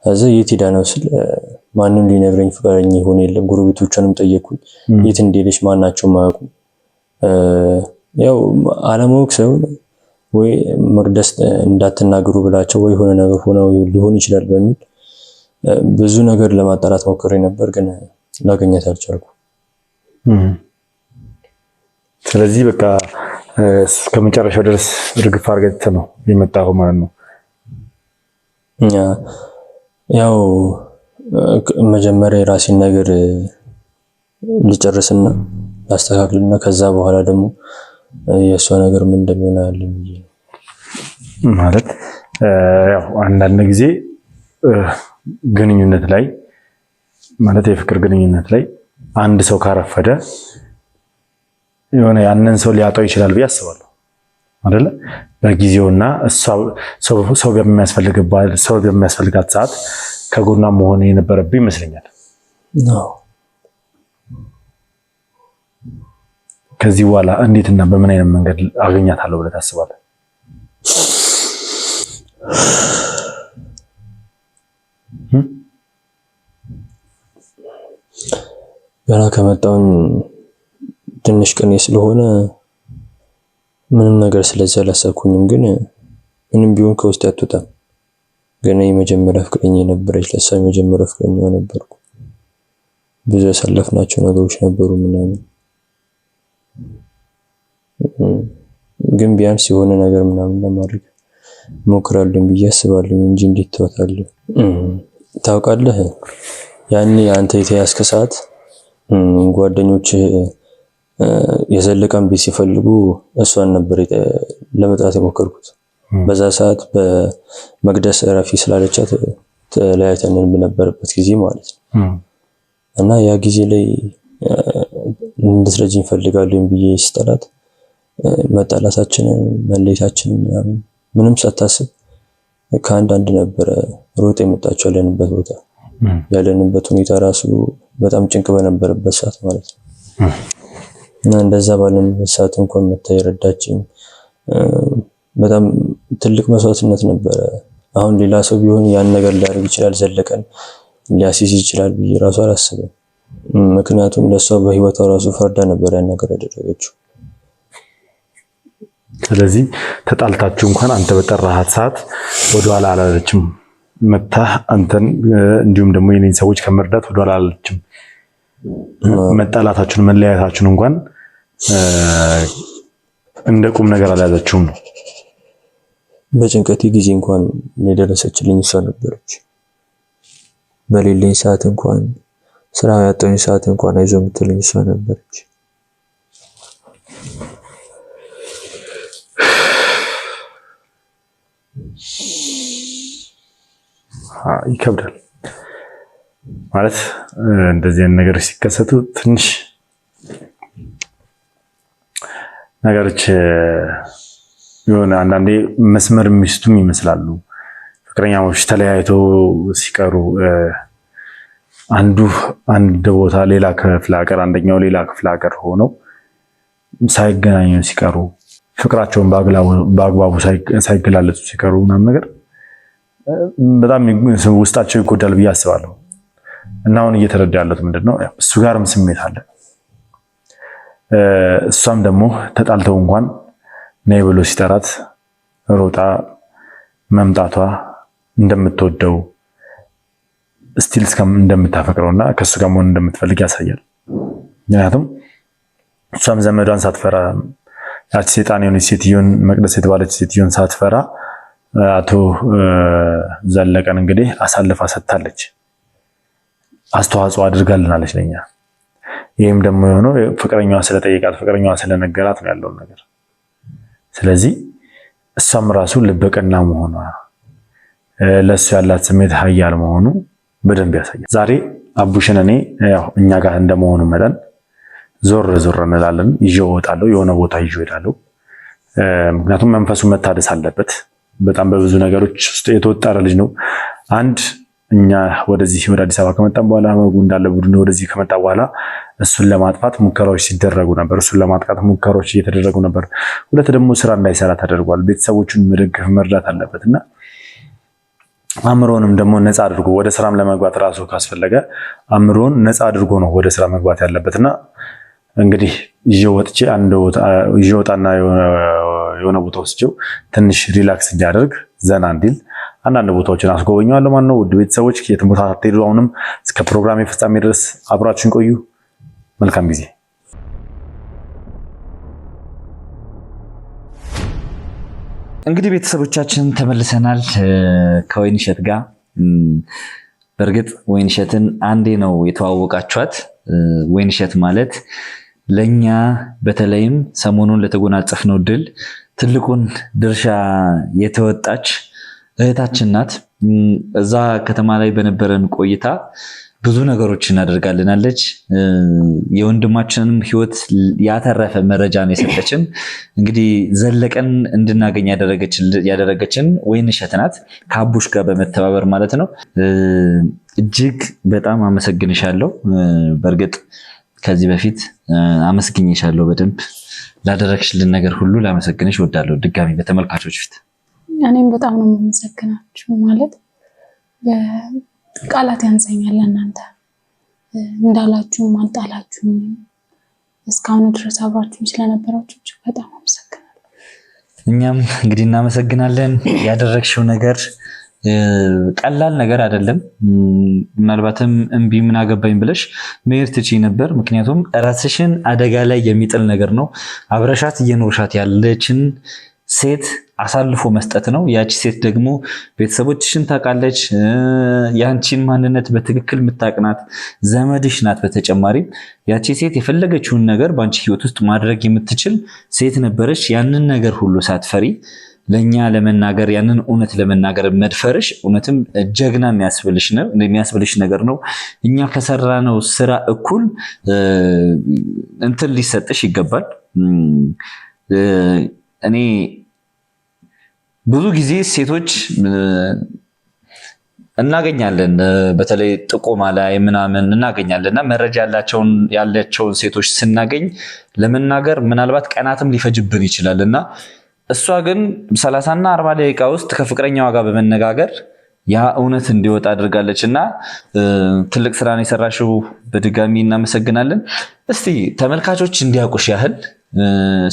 እዛ የት ሄዳ ነው ስል ማንም ሊነግረኝ ፈቃደኛ ይሆን የለም። ጎረቤቶቿንም ጠየቁኝ፣ የት እንደሄደች ማናቸውም አያውቁም። ያው አለማወቅ ሳይሆን ወይ መቅደስ እንዳትናገሩ ብላቸው ወይ ሆነ ነገር ሆነው ሊሆን ይችላል በሚል ብዙ ነገር ለማጣራት ሞክሬ ነበር፣ ግን ላገኛት አልቻልኩም። ስለዚህ በቃ እስከመጨረሻው ድረስ ርግፍ አድርገህ ነው የመጣው ማለት ነው። ያው መጀመሪያ የራሴን ነገር ልጨርስና ላስተካክልና ከዛ በኋላ ደግሞ የእሷ ነገር ምን እንደሚሆን አያለኝ ማለት ያው አንዳንድ ጊዜ ግንኙነት ላይ ማለት የፍቅር ግንኙነት ላይ አንድ ሰው ካረፈደ የሆነ ያንን ሰው ሊያጣው ይችላል ብዬ አስባለሁ አይደለ? በጊዜውና ሰው በሚያስፈልጋት ሰዓት ከጎኗ መሆን የነበረብኝ ይመስለኛል። ከዚህ በኋላ እንዴትና በምን አይነት መንገድ አገኛታለሁ ብለህ ታስባለህ? ገና ከመጣሁኝ ትንሽ ቀን ስለሆነ ምንም ነገር ስለዚህ አላሰብኩኝም። ግን ምንም ቢሆን ከውስጥ አትወጣም። ገና የመጀመሪያ ፍቅረኛ ነበረች፣ ለሷ የመጀመሪያ ፍቅረኛዋ ነበርኩ። ብዙ ያሳለፍናቸው ነገሮች ነበሩ ምናምን ግን ቢያንስ የሆነ ነገር ምናምን ለማድረግ ሞክራለሁ ብዬ አስባለሁ እንጂ እንዴት ተወታለሁ። ታውቃለህ ያኔ አንተ የተያዝከ ሰዓት ጓደኞች የዘለቀን ቤት ሲፈልጉ እሷን ነበር ለመጥራት የሞከርኩት። በዛ ሰዓት በመቅደስ ረፊ ስላለቻት ተለያይተን በነበረበት ጊዜ ማለት ነው። እና ያ ጊዜ ላይ እንድትረጂኝ ፈልጋለሁ ብዬ ስጠላት መጣላታችንን መለየታችንን ምንም ሳታስብ ከአንዳንድ ነበረ ሮጥ የመጣችው ያለንበት ሁኔታ ራሱ በጣም ጭንቅ በነበረበት ሰዓት ማለት ነው። እና እንደዛ ባለንበት ሰዓት እንኳን መታ የረዳችኝ በጣም ትልቅ መስዋዕትነት ነበረ። አሁን ሌላ ሰው ቢሆን ያን ነገር ሊያደርግ ይችላል፣ ዘለቀን ሊያስይዝ ይችላል ብዬ ራሱ አላስብም። ምክንያቱም ለሷ በህይወቷ ራሱ ፈርዳ ነበር ያን ነገር ያደረገችው። ስለዚህ ተጣልታችሁ እንኳን አንተ በጠራሃት ሰዓት ወደኋላ አላለችም። መታ አንተን እንዲሁም ደግሞ የኔን ሰዎች ከመርዳት ወደኋላ አላለችም። መጣላታችሁን መለያየታችሁን እንኳን እንደ ቁም ነገር አልያዘችውም ነው። በጭንቀቴ ጊዜ እንኳን የደረሰችልኝ እሷ ነበረች። በሌለኝ ሰዓት እንኳን ስራ ያጣኝ ሰዓት እንኳን አይዞህ የምትለኝ እሷ ነበረች። ይከብዳል ማለት እንደዚህ አይነት ነገሮች ሲከሰቱ ትንሽ ነገሮች የሆነ አንዳንዴ መስመር የሚስቱም ይመስላሉ። ፍቅረኛሞች ተለያይቶ ሲቀሩ አንድ ቦታ ሌላ ክፍለ ሀገር አንደኛው ሌላ ክፍለ ሀገር ሆነው ሳይገናኙ ሲቀሩ ፍቅራቸውን በአግባቡ ሳይገላለጹ ሲቀሩ ምናምን ነገር በጣም ውስጣቸው ይጎዳል ብዬ አስባለሁ። እና አሁን እየተረዳ ያለሁት ምንድነው እሱ ጋርም ስሜት አለ። እሷም ደግሞ ተጣልተው እንኳን ነይ ብሎ ሲጠራት ሮጣ መምጣቷ እንደምትወደው ስቲል እንደምታፈቅረውና ከሱ ጋር መሆን እንደምትፈልግ ያሳያል። ምክንያቱም እሷም ዘመዷን ሳትፈራ ያቺ ሴጣን የሆነች ሴትዮን መቅደስ የተባለች ሴትዮን ሳትፈራ አቶ ዘለቀን እንግዲህ አሳልፋ ሰጥታለች፣ አስተዋጽኦ አድርጋልናለች ለኛ። ይህም ደግሞ የሆነው ፍቅረኛዋ ስለጠየቃት ፍቅረኛዋ ስለነገራት ነው ያለውን ነገር። ስለዚህ እሷም ራሱ ልበቀና መሆኗ ለሱ ያላት ስሜት ሀያል መሆኑ በደንብ ያሳያል። ዛሬ አቡሽን እኔ ያው እኛ ጋር እንደመሆኑ መጠን ዞር እንላለን። ይዤው እወጣለሁ፣ የሆነ ቦታ ይዤው እሄዳለሁ። ምክንያቱም መንፈሱ መታደስ አለበት። በጣም በብዙ ነገሮች ውስጥ የተወጠረ ልጅ ነው። እኛ ወደዚህ ወደ አዲስ አበባ ከመጣን በኋላ መጉ እንዳለ ቡድን ወደዚህ ከመጣ በኋላ እሱን ለማጥፋት ሙከራዎች ሲደረጉ ነበር። እሱን ለማጥቃት ሙከራዎች እየተደረጉ ነበር። ሁለት ደግሞ ስራ እንዳይሰራ ተደርጓል። ቤተሰቦቹን መደገፍ መርዳት አለበትና አእምሮንም ደግሞ ነፃ አድርጎ ወደ ስራም ለመግባት ራሱ ካስፈለገ አእምሮን ነፃ አድርጎ ነው ወደ ስራ መግባት ያለበትና እንግዲህ ይዤው ወጣና የሆነ ቦታ ወስጄው ትንሽ ሪላክስ እንዲያደርግ ዘና እንዲል አንዳንድ ቦታዎችን አስጎበኘዋለሁ ማለት ነው። ውድ ቤተሰቦች የትም ቦታ አትሄዱ። አሁንም እስከ ፕሮግራሜ ፍጻሜ ድረስ አብራችሁን ቆዩ። መልካም ጊዜ። እንግዲህ ቤተሰቦቻችን ተመልሰናል ከወይንሸት ጋር። በእርግጥ ወይንሸትን አንዴ ነው የተዋወቃችኋት። ወይንሸት ማለት ለኛ በተለይም ሰሞኑን ለተጎናጸፍነው ድል ትልቁን ድርሻ የተወጣች እህታችን ናት። እዛ ከተማ ላይ በነበረን ቆይታ ብዙ ነገሮች እናደርጋልናለች። የወንድማችንንም ሕይወት ያተረፈ መረጃ ነው የሰጠችን። እንግዲህ ዘለቀን እንድናገኝ ያደረገችን ወይንሸት ናት፣ ከአቡሽ ጋር በመተባበር ማለት ነው። እጅግ በጣም አመሰግንሻለሁ። በእርግጥ ከዚህ በፊት አመስግኝሻለሁ በደንብ ላደረግሽልን ነገር ሁሉ ላመሰግንሽ እወዳለሁ ድጋሚ በተመልካቾች ፊት። እኔም በጣም ነው የማመሰግናችሁ። ማለት ቃላት ያንሰኛል። እናንተ እንዳላችሁም አልጣላችሁም፣ እስካሁን ድረስ አብራችሁም ስለነበራችሁ እጅግ በጣም አመሰግናለሁ። እኛም እንግዲህ እናመሰግናለን። ያደረግሽው ነገር ቀላል ነገር አይደለም። ምናልባትም እምቢ ምን አገባኝ ብለሽ መሄድ ትችይ ነበር። ምክንያቱም ራስሽን አደጋ ላይ የሚጥል ነገር ነው። አብረሻት እየኖርሻት ያለችን ሴት አሳልፎ መስጠት ነው። ያቺ ሴት ደግሞ ቤተሰቦችሽን ታውቃለች፣ ያንቺን ማንነት በትክክል የምታቅናት ዘመድሽ ናት። በተጨማሪም ያቺ ሴት የፈለገችውን ነገር በአንቺ ህይወት ውስጥ ማድረግ የምትችል ሴት ነበረች። ያንን ነገር ሁሉ ሳትፈሪ ለኛ ለመናገር ያንን እውነት ለመናገር መድፈርሽ እውነትም ጀግና የሚያስብልሽ ነገር ነው። እኛ ከሰራነው ስራ እኩል እንትን ሊሰጥሽ ይገባል። እኔ ብዙ ጊዜ ሴቶች እናገኛለን፣ በተለይ ጥቆማ ላይ ምናምን እናገኛለን እና መረጃ ያላቸውን ሴቶች ስናገኝ ለመናገር ምናልባት ቀናትም ሊፈጅብን ይችላል እና እሷ ግን 30 እና 40 ደቂቃ ውስጥ ከፍቅረኛዋ ጋር በመነጋገር ያ እውነት እንዲወጣ አድርጋለች እና ትልቅ ስራ ነው የሰራሽው። በድጋሚ እናመሰግናለን። እስቲ ተመልካቾች እንዲያውቁሽ ያህል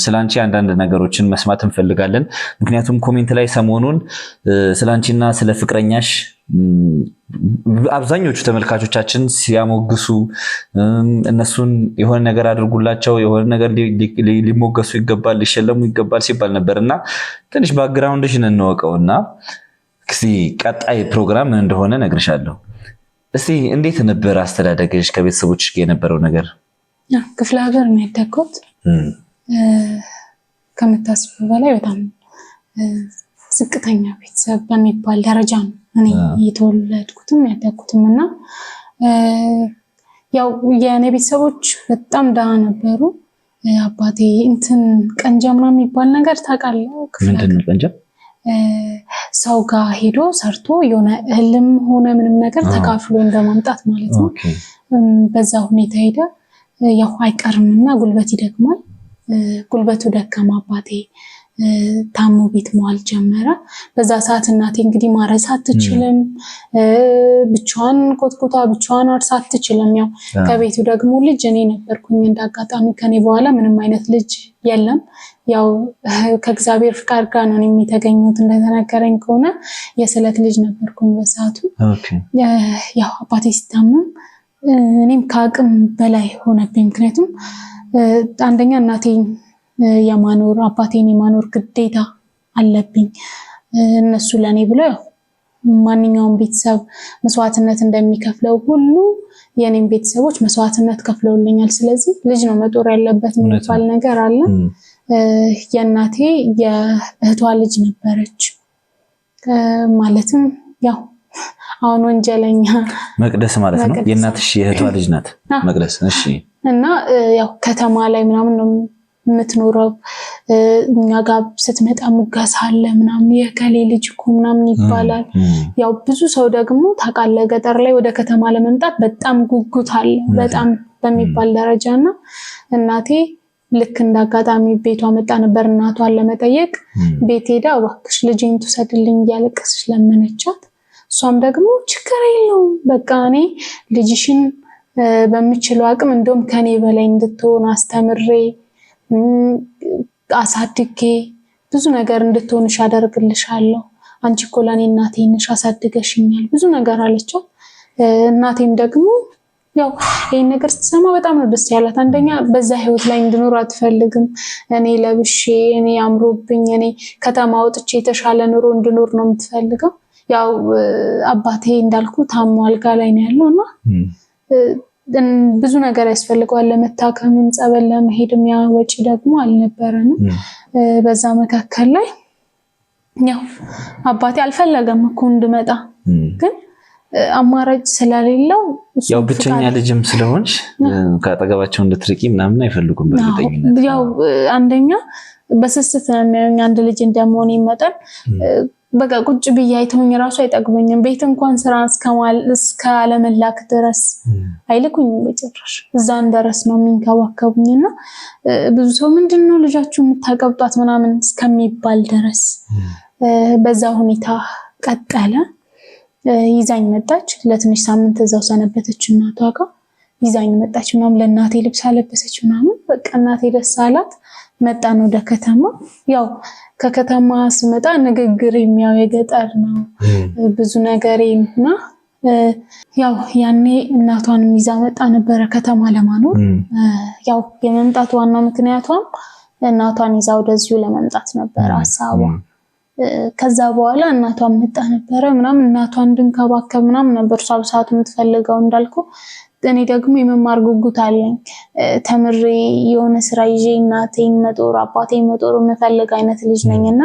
ስላንቺ አንዳንድ ነገሮችን መስማት እንፈልጋለን። ምክንያቱም ኮሜንት ላይ ሰሞኑን ስላንቺና ስለ ፍቅረኛሽ አብዛኞቹ ተመልካቾቻችን ሲያሞግሱ እነሱን የሆነ ነገር አድርጉላቸው፣ የሆነ ነገር ሊሞገሱ ይገባል፣ ሊሸለሙ ይገባል ሲባል ነበርና ትንሽ ባክግራውንድሽን እንወቀውና እስቲ ቀጣይ ፕሮግራም ምን እንደሆነ ነግርሻለሁ። እስቲ እንዴት ነበር አስተዳደግሽ? ከቤተሰቦችሽ ጋር የነበረው ነገር? ክፍለ ሀገር ነው ያደግኩት። ከምታስበው በላይ በጣም ዝቅተኛ ቤተሰብ በሚባል ደረጃ ነው እኔ የተወለድኩትም ያደግኩትም እና ያው የኔ ቤተሰቦች በጣም ደሃ ነበሩ። አባቴ እንትን ቀንጃ ምናምን የሚባል ነገር ታውቃለህ? ምንድን ነው ቀንጃ? ሰው ጋር ሄዶ ሰርቶ የሆነ እህልም ሆነ ምንም ነገር ተካፍሎ እንደማምጣት ማለት ነው። በዛ ሁኔታ ሄደ። ያው አይቀርምና ጉልበት ይደክማል። ጉልበቱ ደከማ። አባቴ ታሞ ቤት መዋል ጀመረ። በዛ ሰዓት እናቴ እንግዲህ ማረስ አትችልም፣ ብቻዋን ኮትኮታ ብቻዋን አርሳ አትችልም። ያው ከቤቱ ደግሞ ልጅ እኔ ነበርኩኝ። እንዳጋጣሚ ከኔ በኋላ ምንም አይነት ልጅ የለም። ያው ከእግዚአብሔር ፍቃድ ጋር ነው የሚተገኙት። እንደተነገረኝ ከሆነ የስለት ልጅ ነበርኩኝ በሰዓቱ። ያው አባቴ ሲታመም እኔም ከአቅም በላይ ሆነብኝ። ምክንያቱም አንደኛ እናቴን የማኖር አባቴን የማኖር ግዴታ አለብኝ። እነሱ ለኔ ብለው ማንኛውም ቤተሰብ መስዋዕትነት እንደሚከፍለው ሁሉ የኔም ቤተሰቦች መስዋዕትነት ከፍለውልኛል። ስለዚህ ልጅ ነው መጦር ያለበት የሚባል ነገር አለ። የእናቴ የእህቷ ልጅ ነበረች። ማለትም ያው አሁን ወንጀለኛ መቅደስ ማለት ነው። የእናትሽ የእህቷ ልጅ ናት መቅደስ። እሺ። እና ያው ከተማ ላይ ምናምን ነው የምትኖረው። እኛ ጋር ስትመጣ ሙገሳ አለ ምናምን፣ የከሌ ልጅ እኮ ምናምን ይባላል። ያው ብዙ ሰው ደግሞ ታውቃለህ፣ ገጠር ላይ ወደ ከተማ ለመምጣት በጣም ጉጉት አለ በጣም በሚባል ደረጃና እናቴ ልክ እንዳጋጣሚ ቤቷ መጣ ነበር እናቷን ለመጠየቅ። ቤት ሄዳ እባክሽ ልጄን ትውሰድልኝ እያለቀሰች ለመነቻት። እሷም ደግሞ ችግር የለውም በቃ እኔ ልጅሽን በምችለው አቅም እንደውም ከኔ በላይ እንድትሆን አስተምሬ አሳድጌ ብዙ ነገር እንድትሆንሽ አደርግልሻለሁ። አንቺ እኮ ለኔ እናቴ ነሽ፣ አሳድገሽኛል ብዙ ነገር አለቻት። እናቴም ደግሞ ያው ይሄን ነገር ስትሰማ በጣም ነው ደስ ያላት። አንደኛ በዛ ህይወት ላይ እንድኖር አትፈልግም። እኔ ለብሼ እኔ አምሮብኝ እኔ ከተማ ወጥቼ የተሻለ ኑሮ እንድኖር ነው የምትፈልገው። ያው አባቴ እንዳልኩ ታሞ አልጋ ላይ ነው ያለውና ብዙ ነገር ያስፈልገዋል ለመታከምም፣ ጸበል ለመሄድም ያ ወጪ ደግሞ አልነበረንም። በዛ መካከል ላይ ያው አባቴ አልፈለገም እኮ እንድመጣ፣ ግን አማራጭ ስለሌለው ያው ብቸኛ ልጅም ስለሆንሽ ከአጠገባቸው እንድትርቂ ምናምን አይፈልጉም በእርግጠኝነት። ያው አንደኛ በስስት ነው የሚያዩኝ አንድ ልጅ እንደመሆኔ መጠን። በቃ ቁጭ ብዬ አይተውኝ ራሱ አይጠግቡኝም። ቤት እንኳን ስራ እስከ አለመላክ ድረስ አይልኩኝም በጭራሽ። እዛን ድረስ ነው የሚንከባከቡኝና ብዙ ሰው ምንድነው ልጃችሁ የምታቀብጧት ምናምን እስከሚባል ድረስ በዛ ሁኔታ ቀጠለ። ይዛኝ መጣች። ለትንሽ ሳምንት እዛው ሰነበተች እናቷ ጋር። ይዛኝ መጣች ምናምን ለእናቴ ልብስ አለበሰች ምናምን በቃ እናቴ ደስ አላት። መጣን ወደ ከተማ። ያው ከከተማ ስመጣ ንግግር የሚያው የገጠር ነው ብዙ ነገሬና ያው ያኔ እናቷንም ይዛ መጣ ነበር ከተማ ለማኖር። ያው የመምጣት ዋናው ምክንያቷም እናቷን ይዛ ወደዚሁ ለመምጣት ነበር ሐሳቧ። ከዛ በኋላ እናቷን መጣ ነበር ምናምን እናቷን እንድንከባከብ ምናምን ነበር ሰዓቱ የምትፈልገው እንዳልኩ። እኔ ደግሞ የመማር ጉጉት አለኝ። ተምሬ የሆነ ስራ ይዤ እናቴን መጦር አባቴን መጦር የምፈልግ አይነት ልጅ ነኝና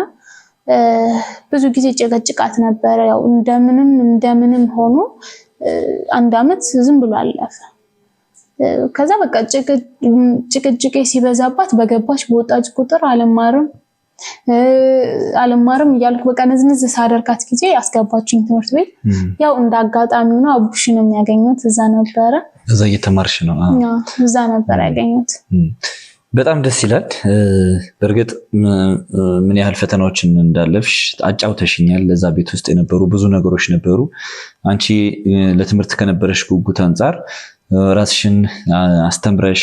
ብዙ ጊዜ ጭቅጭቃት ነበር። ያው እንደምንም ሆኖ 1 አመት ዝም ብሎ አለፈ። ከዛ በቃ ጭቅጭቄ ሲበዛባት በገባች በወጣች ቁጥር አልማርም እያልኩ በቃ ንዝንዝ ሳደርጋት ጊዜ አስገባችኝ ትምህርት ቤት። ያው እንዳጋጣሚ ነው አቡሽን የሚያገኙት እዛ ነበረ። እዛ እየተማርሽ ነው? አዎ እዛ ነበር ያገኙት። በጣም ደስ ይላል። በእርግጥ ምን ያህል ፈተናዎችን እንዳለፍሽ አጫውተሽኛል። ለዛ ቤት ውስጥ የነበሩ ብዙ ነገሮች ነበሩ። አንቺ ለትምህርት ከነበረሽ ጉጉት አንጻር ራስሽን አስተምረሽ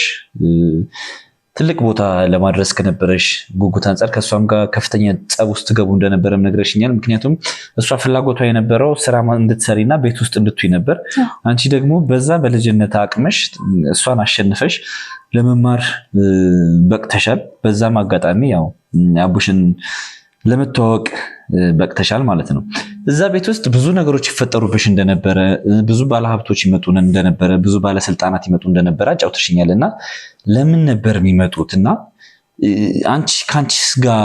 ትልቅ ቦታ ለማድረስ ከነበረሽ ጉጉት አንጻር ከሷም ጋር ከፍተኛ ጸብ ውስጥ ገቡ እንደነበረም ነግረሽኛል። ምክንያቱም እሷ ፍላጎቷ የነበረው ስራ እንድትሰሪና ቤት ውስጥ እንድትይ ነበር። አንቺ ደግሞ በዛ በልጅነት አቅመሽ እሷን አሸንፈሽ ለመማር በቅተሻል። በዛም አጋጣሚ ያው አቡሽን ለመተዋወቅ በቅተሻል ማለት ነው። እዛ ቤት ውስጥ ብዙ ነገሮች ይፈጠሩብሽ እንደነበረ፣ ብዙ ባለሀብቶች ይመጡ እንደነበረ፣ ብዙ ባለስልጣናት ይመጡ እንደነበረ አጫውተሽኛልና ለምን ነበር የሚመጡት እና አንቺ ከአንቺስ ጋር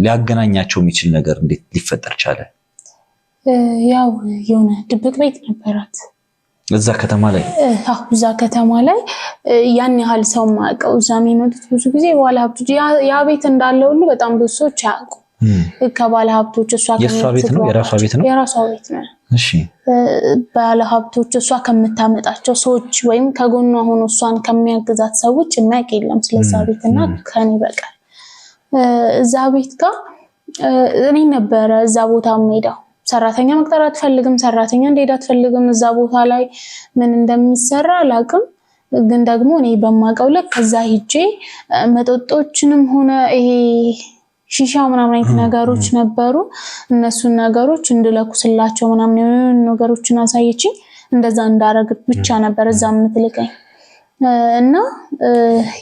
ሊያገናኛቸው የሚችል ነገር እንዴት ሊፈጠር ቻለ? ያው የሆነ ድብቅ ቤት ነበራት እዛ ከተማ ላይ። እዛ ከተማ ላይ ያን ያህል ሰው ማቀው እዛ የሚመጡት ብዙ ጊዜ ባለሀብቶች ያ ቤት እንዳለ ሁሉ በጣም ብዙ ሰዎች ያውቁ ከባለሀብቶች። እሷ የሷ ቤት ነው? የራሷ ቤት ነው? የራሷ ቤት ነው። እሺ። ባለሀብቶች እሷ ከምታመጣቸው ሰዎች ወይም ከጎኗ ሆኖ እሷን ከሚያግዛት ሰዎች የሚያውቅ የለም ስለዛ ቤትና ከኔ በቀር። እዛ ቤት ጋር እኔ ነበረ እዛ ቦታ የምሄደው። ሰራተኛ መቅጠር አትፈልግም፣ ሰራተኛ እንዴት አትፈልግም። እዛ ቦታ ላይ ምን እንደሚሰራ አላውቅም፣ ግን ደግሞ እኔ በማውቀው ልክ ከዛ ሂጄ መጠጦችንም ሆነ ይሄ ሺሻ ምናምን አይነት ነገሮች ነበሩ። እነሱን ነገሮች እንድለኩስላቸው ምናምን የሆኑ ነገሮችን አሳየችኝ። እንደዛ እንዳረግ ብቻ ነበር እዛ የምትልከኝ እና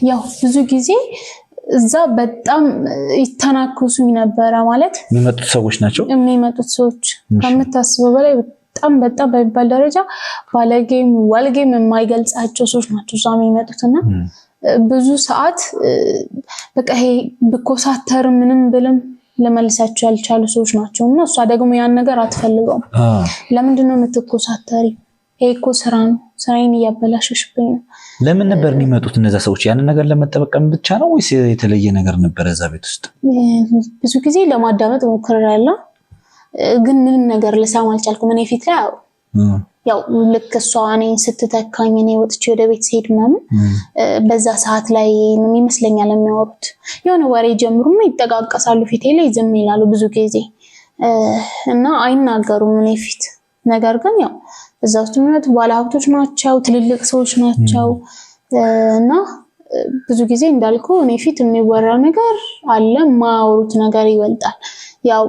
ያው ብዙ ብዙ እዛ በጣም ይተናከሱኝ ነበረ። ማለት የሚመጡት ሰዎች ናቸው የሚመጡት ሰዎች ከምታስበው በላይ በጣም በሚባል ደረጃ ባለጌም ዋልጌም የማይገልጻቸው ሰዎች ናቸው እዛ የሚመጡትና ብዙ ሰዓት በቃ ይሄ ብኮሳተር ምንም ብልም ለመልሳቸው ያልቻሉ ሰዎች ናቸው እና እሷ ደግሞ ያን ነገር አትፈልገውም። ለምንድነው የምትኮሳተሪ? ይሄ እኮ ስራ ነው፣ ስራዬን እያበላሸሽብኝ ነው። ለምን ነበር የሚመጡት እነዛ ሰዎች? ያንን ነገር ለመጠበቅም ብቻ ነው ወይስ የተለየ ነገር ነበር እዛ ቤት ውስጥ? ብዙ ጊዜ ለማዳመጥ ሞክሬያለሁ፣ ግን ምንም ነገር ልሰማ አልቻልኩም። እኔ ፊት ላይ ያው ልክ እሷ እኔን ስትተካኝ እኔ ወጥቼ ወደ ቤት ስሄድ ምናምን በዛ ሰዓት ላይ ይመስለኛል የሚያወሩት የሆነ ወሬ ጀምሩና ይጠቃቀሳሉ። ፊቴ ላይ ዝም ይላሉ ብዙ ጊዜ እና አይናገሩም እኔ ፊት። ነገር ግን ያው እዛ ውስጥ የሚመጡ ባለሀብቶች ናቸው፣ ትልልቅ ሰዎች ናቸው እና ብዙ ጊዜ እንዳልኩ እኔ ፊት የሚወራ ነገር አለ፣ የማያወሩት ነገር ይበልጣል። ያው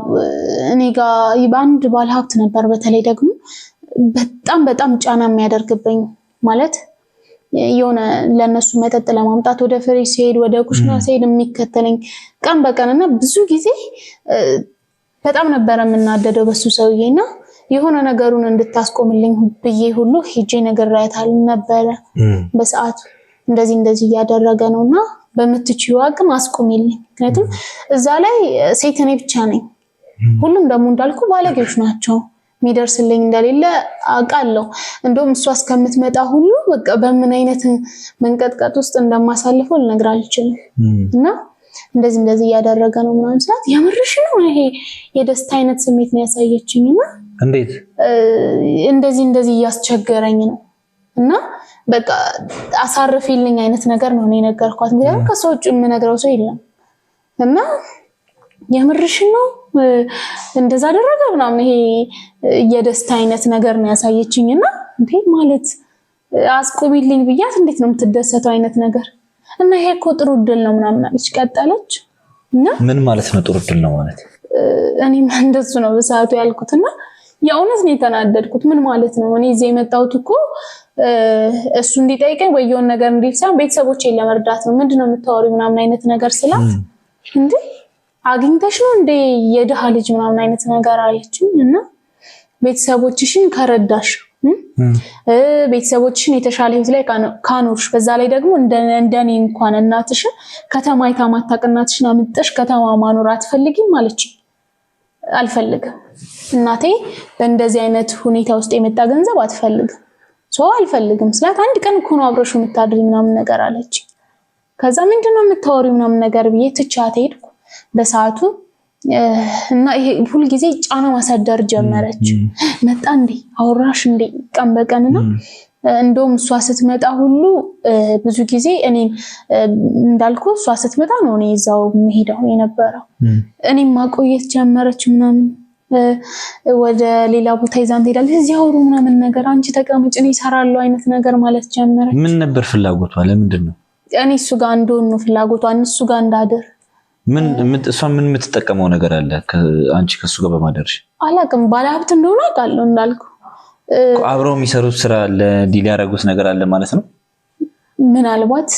እኔ ጋር በአንድ ባለሀብት ነበር በተለይ ደግሞ በጣም ጫና የሚያደርግብኝ። ማለት የሆነ ለነሱ መጠጥ ለማምጣት ወደ ፍሪጅ ሲሄድ ወደ ኩሽና ሲሄድ የሚከተለኝ ቀን በቀንና ብዙ ጊዜ በጣም ነበር የምናደደው በሱ ሰውዬና የሆነ ነገሩን እንድታስቆምልኝ ብዬ ሁሉ ሄጄ ነግሬያታል ነበረ በሰዓቱ። እንደዚህ እያደረገ ነውና በምትችይው አቅም አስቆምልኝ። ምክንያቱም እዛ ላይ ሴት እኔ ብቻ ነኝ። ሁሉም ደግሞ እንዳልኩ ባለጌዎች ናቸው። የሚደርስልኝ እንደሌለ አውቃለሁ። እንደውም እሷ እስከምትመጣ ሁሉ በቃ በምን አይነት መንቀጥቀጥ ውስጥ እንደማሳልፈው ልነግር አልችልም። እና እንደዚህ እያደረገ ነው ምናምን ስላት የምርሽ ነው? ይሄ የደስታ አይነት ስሜት ነው ያሳየችኝና እንዴት እንደዚህ እያስቸገረኝ ነው እና በቃ አሳርፊልኝ አይነት ነገር ነው እኔ ነገርኳት። ምክንያቱም ከሰው ውጭ የምነግረው ሰው የለም እና የምርሽ ነው እንደዛ አደረገ ምናምን ይሄ የደስታ አይነት ነገር ነው ያሳየችኝና እንዴ ማለት አስቆሚልኝ ብያት እንዴት ነው የምትደሰተው አይነት ነገር እና ይሄ እኮ ጥሩ እድል ነው ምናምን አለች። ቀጠለች እና ምን ማለት ነው ጥሩ እድል ነው ማለት? እኔም እንደሱ ነው በሰዓቱ ያልኩትና የእውነት ነው የተናደድኩት። ምን ማለት ነው? እኔ እዚህ የመጣሁት እኮ እሱ እንዲጠይቀኝ ወይ የሆነ ነገር እንዲል ሳይሆን ቤተሰቦቼን ለመርዳት ነው። ምንድነው የምታወሪው ምናምን አይነት ነገር ስላት እንዴ አግኝተሽ ነው እንዴ የድሃ ልጅ ምናምን አይነት ነገር አለችኝ። እና ቤተሰቦችሽን ከረዳሽ ቤተሰቦችሽን የተሻለ ህይወት ላይ ካኖርሽ በዛ ላይ ደግሞ እንደኔ እንኳን እናትሽን ከተማ የታማታቅ እናትሽን አምጥተሽ ከተማ ማኖር አትፈልጊም አለችኝ። አልፈልግም እናቴ በእንደዚህ አይነት ሁኔታ ውስጥ የመጣ ገንዘብ አትፈልግም አልፈልግም ስላት አንድ ቀን እኮ ነው አብረሽው የምታድሪ ምናምን ነገር አለች። ከዛ ምንድነው የምታወሪው ምናምን ነገር ብዬ ትቻት ሄድኩ በሰዓቱ። እና ይሄ ሁሉ ጊዜ ጫና ማሳደር ጀመረች። መጣ እንዴ አወራሽ እንዴ ቀን በቀንና እንደውም እሷ ስትመጣ ሁሉ ብዙ ጊዜ እኔ እንዳልኩ እሷ ስትመጣ ነው እኔ እዛው መሄደው የነበረው። እኔም ማቆየት ጀመረች ምናምን ወደ ሌላ ቦታ ይዛን ትሄዳለች። እዚህ አውሩ ምናምን ነገር አንቺ ተቀመጭ እኔ እሰራለሁ አይነት ነገር ማለት ጀመረች። ምን ነበር ፍላጎቷ? ለምንድን ነው እኔ እሱ ጋር እንደሆነ ነው ፍላጎቷ፣ እሱ ጋር እንዳድር። እሷ ምን የምትጠቀመው ነገር አለ አንቺ ከሱ ጋር በማደርሽ? አላውቅም። ባለሀብት እንደሆነ አውቃለሁ እንዳልኩ። አብረው የሚሰሩት ስራ አለ፣ ዲል ያደረጉት ነገር አለ ማለት ነው። ምናልባት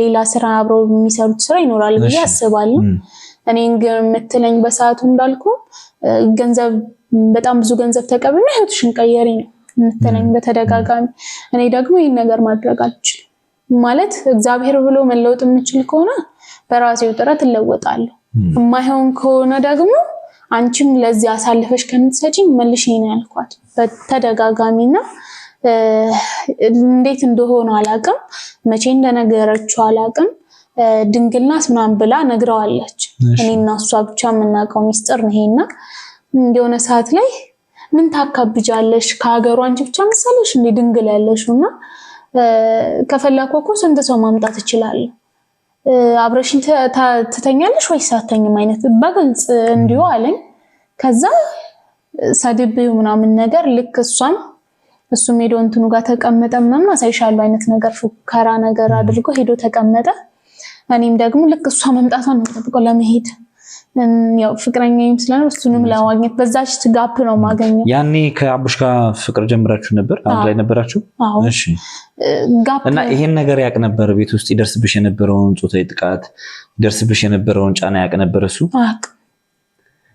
ሌላ ስራ አብረው የሚሰሩት ስራ ይኖራል ብዬ አስባለሁ። እኔ ግን የምትለኝ በሰዓቱ እንዳልኩ ገንዘብ በጣም ብዙ ገንዘብ ተቀብልና ህይወትሽን ቀየሪ ነው የምትለኝ በተደጋጋሚ። እኔ ደግሞ ይህን ነገር ማድረግ አልችልም ማለት እግዚአብሔር ብሎ መለወጥ የምችል ከሆነ በራሴው ጥረት እለወጣለሁ። የማይሆን ከሆነ ደግሞ አንቺም ለዚህ አሳልፈሽ ከምትሰጪኝ መልሽ ነው ያልኳት በተደጋጋሚና እንዴት እንደሆነ አላውቅም፣ መቼ እንደነገረችው አላውቅም። ድንግልናት ምናምን ብላ ነግረዋለች። እኔና እሷ ብቻ የምናውቀው ሚስጥር ነው ይሄና የሆነ ሰዓት ላይ ምን ታካብጃለሽ ከሀገሩ አንቺ ብቻ መሰለሽ እንዴ ድንግል ያለሽውና ከፈለኩ እኮ ስንት ሰው ማምጣት እችላለሁ፣ አብረሽኝ ትተኛለሽ ወይስ አትተኝም አይነት በግልጽ እንዲሁ አለኝ። ከዛ ሰድቤው ምናምን ነገር ልክ እሱም ሄዶ እንትኑ ጋር ተቀመጠ ምናምን አሳይሻለሁ አይነት ነገር ፉከራ ነገር አድርጎ ሄዶ ተቀመጠ። እኔም ደግሞ ልክ እሷ መምጣቷን ነው ተጠብቀው ለመሄድ ያው ፍቅረኛዬም ስለሆነ እሱንም ለማግኘት በዛች ጋፕ ነው ማገኘው። ያኔ ከአቡሽ ጋር ፍቅር ጀምራችሁ ነበር? አንድ ላይ ነበራችሁ? እሺ። እና ይሄን ነገር ያቅ ነበር? ቤት ውስጥ ይደርስብሽ የነበረውን ጾታዊ ጥቃት ይደርስብሽ የነበረውን ጫና ያቅ ነበር እሱ?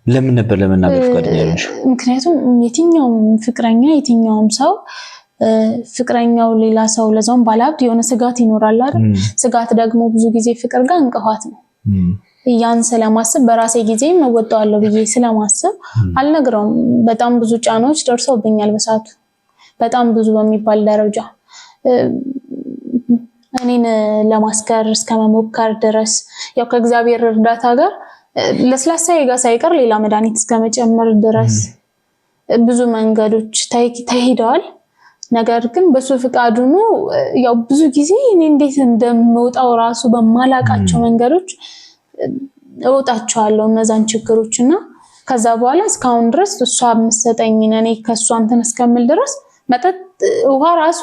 ለምን ነበር ለመናገር ፈቃደኛ ያልሆንሽ? ምክንያቱም የትኛውም ፍቅረኛ የትኛውም ሰው ፍቅረኛው ሌላ ሰው ለዛውም ባለሀብት የሆነ ስጋት ይኖራል አይደል? ስጋት ደግሞ ብዙ ጊዜ ፍቅር ጋር እንቅፋት ነው። ያን ስለማስብ በራሴ ጊዜ መወጣዋለሁ ብዬ ስለማስብ አልነግረውም። በጣም ብዙ ጫናዎች ደርሰውብኛል በሰዓቱ በጣም ብዙ በሚባል ደረጃ እኔን ለማስከር እስከመሞከር ድረስ ያው ከእግዚአብሔር እርዳታ ጋር ለስላሳ ጋር ሳይቀር ሌላ መድኃኒት እስከመጨመር ድረስ ብዙ መንገዶች ተሄደዋል። ነገር ግን በሱ ፍቃዱ ነው። ያው ብዙ ጊዜ እኔ እንዴት እንደምወጣው ራሱ በማላቃቸው መንገዶች እወጣቸዋለሁ እነዛን ችግሮችና ከዛ በኋላ እስካሁን ድረስ እሷ የምትሰጠኝ እኔ ከሷ እንትን እስከምል ድረስ መጠጥ ውሃ ራሱ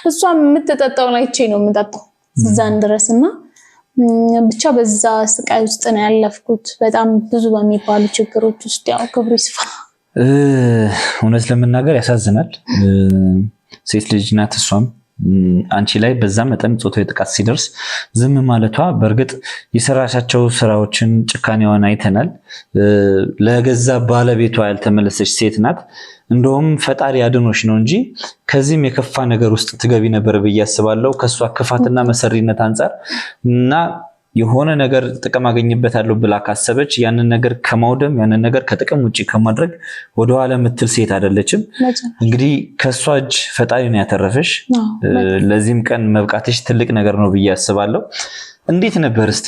እሷ የምትጠጣው አይቼ ነው የምጠጣው እዛን ድረስና ብቻ በዛ ስቃይ ውስጥ ነው ያለፍኩት። በጣም ብዙ በሚባሉ ችግሮች ውስጥ ያው ክብሩ ይስፋ። እውነት ለመናገር ያሳዝናል። ሴት ልጅ ናት እሷም አንቺ ላይ በዛ መጠን ጾታዊ ጥቃት ሲደርስ ዝም ማለቷ በእርግጥ የሰራሻቸው ስራዎችን ጭካኔዋን አይተናል። ለገዛ ባለቤቷ ያልተመለሰች ሴት ናት። እንደውም ፈጣሪ አድኖሽ ነው እንጂ ከዚህም የከፋ ነገር ውስጥ ትገቢ ነበር ብዬ አስባለሁ። ከሷ ክፋትና መሰሪነት አንፃር እና የሆነ ነገር ጥቅም አገኝበታለሁ ብላ ካሰበች ያንን ነገር ከማውደም ያንን ነገር ከጥቅም ውጪ ከማድረግ ወደኋላ የምትል ሴት አይደለችም። እንግዲህ ከሷ እጅ ፈጣሪ ነው ያተረፈሽ። ለዚህም ቀን መብቃትሽ ትልቅ ነገር ነው ብዬ አስባለሁ። እንዴት ነበር እስቲ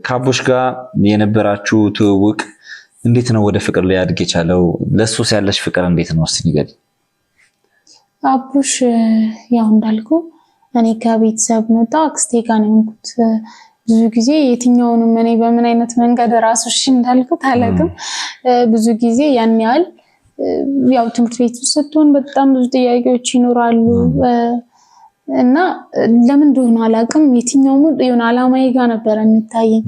ከአቡሽ ጋር የነበራችሁ ትውውቅ? እንዴት ነው ወደ ፍቅር ሊያድግ የቻለው? ለሱስ ያለሽ ፍቅር እንዴት ነው እስቲ ንገሪ። አቡሽ ያው እንዳልኩ እኔ ከቤተሰብ መጣ አክስቴ ጋር ነው የሆንኩት። ብዙ ጊዜ የትኛውንም እኔ በምን አይነት መንገድ ራሱ እሺ እንዳልኩት አላውቅም። ብዙ ጊዜ ያን ያህል ያው ትምህርት ቤት ስትሆን በጣም ብዙ ጥያቄዎች ይኖራሉ እና ለምን እንደሆነ አላውቅም የትኛውም የሆነ አላማዬ ጋር ነበር የሚታየኝ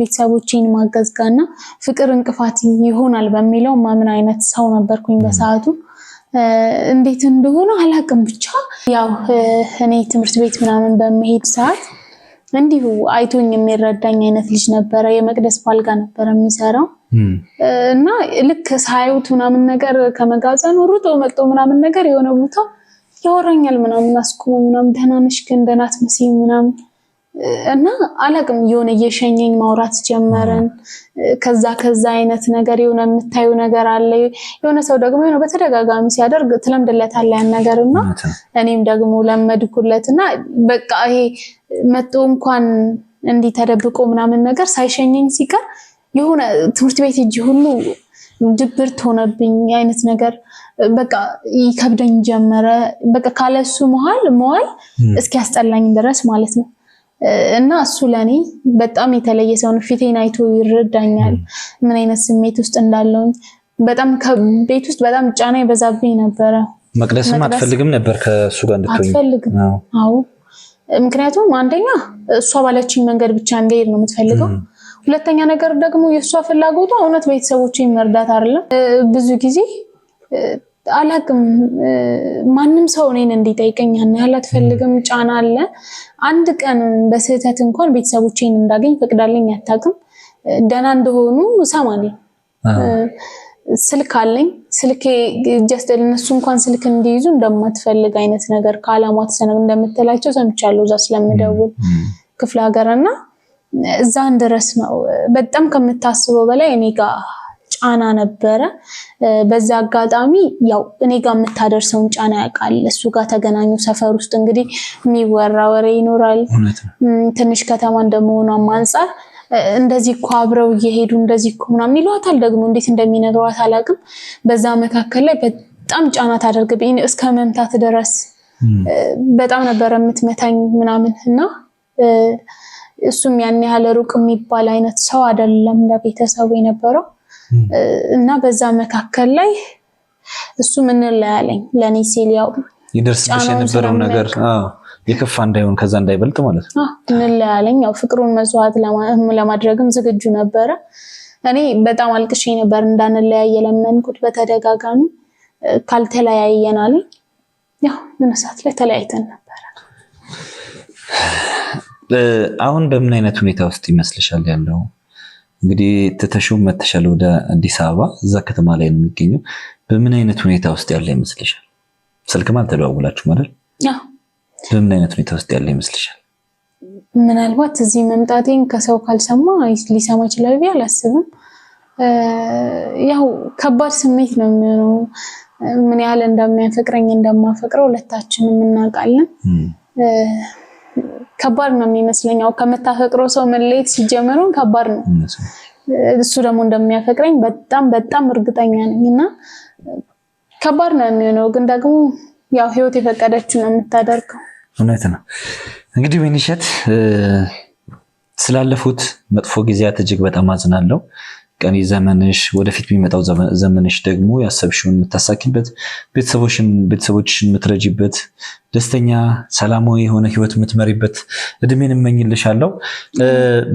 ቤተሰቦቼን ማገዝ ጋርና ፍቅር እንቅፋት ይሆናል በሚለው ማምን አይነት ሰው ነበርኩኝ በሰዓቱ እንዴት እንደሆነ አላውቅም ብቻ ያው እኔ ትምህርት ቤት ምናምን በመሄድ ሰዓት እንዲሁ አይቶኝ የሚረዳኝ አይነት ልጅ ነበረ የመቅደስ ባልጋ ነበር የሚሰራው እና ልክ ሳይውት ምናምን ነገር ከመጋዘኑ ሩጦ መጥቶ ምናምን ነገር የሆነ ቦታ ያወራኛል ምናምን አስቆሞ ምናምን ደህና ነሽ ግን ደህና አትመስይም ምናምን እና አላውቅም የሆነ እየሸኘኝ ማውራት ጀመረን ከዛ አይነት ነገር የሆነ የምታዩ ነገር አለ የሆነ ሰው ደግሞ የሆነ በተደጋጋሚ ሲያደርግ ትለምድለታለህ ያን ነገርና እኔም ደግሞ ለመድኩለትና በቃ ይሄ መጥቶ እንኳን እንዲህ ተደብቆ ምናምን ነገር ሳይሸኘኝ ሲቀር የሆነ ትምህርት ቤት እጂ ሁሉ ድብርት ሆነብኝ አይነት ነገር በቃ ይከብደኝ ጀመረ በቃ ካለሱ መዋል እስኪ ያስጠላኝ ድረስ ማለት ነው እና እሱ ለኔ በጣም የተለየ ሰው ነው ፊቴን አይቶ ይረዳኛል ምን አይነት ስሜት ውስጥ እንዳለውኝ በጣም ከቤት ውስጥ በጣም ጫና ይበዛብኝ ነበር መቅደስም አትፈልግም ነበር ከሱ ጋር እንድትሆኝ አትፈልግም አዎ ምክንያቱም አንደኛ እሷ ባለችኝ መንገድ ብቻ እንድሄድ ነው የምትፈልገው ሁለተኛ ነገር ደግሞ የሷ ፍላጎቷ እውነት ቤተሰቦቼን መርዳት አይደለም ብዙ ጊዜ አላቅም ማንንም ሰው እኔን እንዲጠይቀኝ ያህል አትፈልግም ጫና አለ አንድ ቀን በስህተት እንኳን ቤተሰቦቼን እንዳገኝ ፈቅዳልኝ አታውቅም ደህና እንደሆኑ እሰማለሁ ስልክ አለኝ ስልኬ ጀስት ለነሱ እንኳን ስልክ እንዲይዙ እንደማትፈልግ አይነት ነገር ካላማት ሰነብ እንደምትላቸው ሰምቻለሁ እዛ ስለምደውል ክፍለ ሀገርና እዛን ድረስ ነው በጣም ከምታስበው በላይ እኔ ጋር ጫና ነበረ በዛ አጋጣሚ ያው እኔ ጋር የምታደርሰውን ጫና ያውቃል እሱ ጋር ተገናኙ ሰፈር ውስጥ እንግዲህ የሚወራ ወሬ ይኖራል ትንሽ ከተማ እንደመሆኑ አንፃር እንደዚህ እኮ አብረው እየሄዱ እንደዚህ እኮ ምናምን ይሏታል ደግሞ እንዴት እንደሚነግሯት አላውቅም በዛ መካከል ላይ በጣም ጫና ታደርግብኝ እስከ መምታት ድረስ በጣም ነበር የምትመታኝ ምናምን እና እሱም ያን ያህል ሩቅ የሚባል አይነት ሰው አይደለም ለቤተሰቡ የነበረው እና በዛ መካከል ላይ እሱ ምን ላይ ያለኝ ለኔ ሲል ያው ይደርስብሽ የነበረው ነገር የከፋ እንዳይሆን ከዛ እንዳይበልጥ ማለት ነው ምን ላይ ያለኝ ያው ፍቅሩን መስዋዕት ለማድረግም ዝግጁ ነበረ እኔ በጣም አልቅሼ ነበር እንዳንለያየ ለመንኩት በተደጋጋሚ ካልተለያየናል ያው ምንሳት ላይ ተለያይተን ነበር አሁን በምን አይነት ሁኔታ ውስጥ ይመስልሻል ያለው እንግዲህ ተተሹም መተሻለ ወደ አዲስ አበባ እዛ ከተማ ላይ ነው የሚገኘው በምን አይነት ሁኔታ ውስጥ ያለ ይመስልሻል ስልክም አልተደዋወላችሁም አይደል አዎ በምን አይነት ሁኔታ ውስጥ ያለ ይመስልሻል ምናልባት እዚህ መምጣቴን ከሰው ካልሰማ ሊሰማ ይችላል ብዬ አላስብም ያው ከባድ ስሜት ነው የሚሆነው ምን ያህል እንደሚያፈቅረኝ እንደማፈቅረው ሁለታችንም እናውቃለን ከባድ ነው የሚመስለኛው ከመታፈቅረው ሰው መለየት ሲጀመረው ከባድ ነው እሱ ደግሞ እንደሚያፈቅረኝ በጣም እርግጠኛ ነኝና ከባድ ነው የሚሆነው ግን ደግሞ ያው ህይወት የፈቀደችው ነው የምታደርገው እውነት ነው እንግዲህ ወይንሸት ስላለፉት መጥፎ ጊዜያት እጅግ በጣም አዝናለሁ ቀኒ ዘመንሽ ወደፊት የሚመጣው ዘመንሽ ደግሞ ያሰብሽውን የምታሳኪበት ቤተሰቦችሽን የምትረጂበት ደስተኛ ሰላማዊ የሆነ ህይወት የምትመሪበት እድሜን እመኝልሻለሁ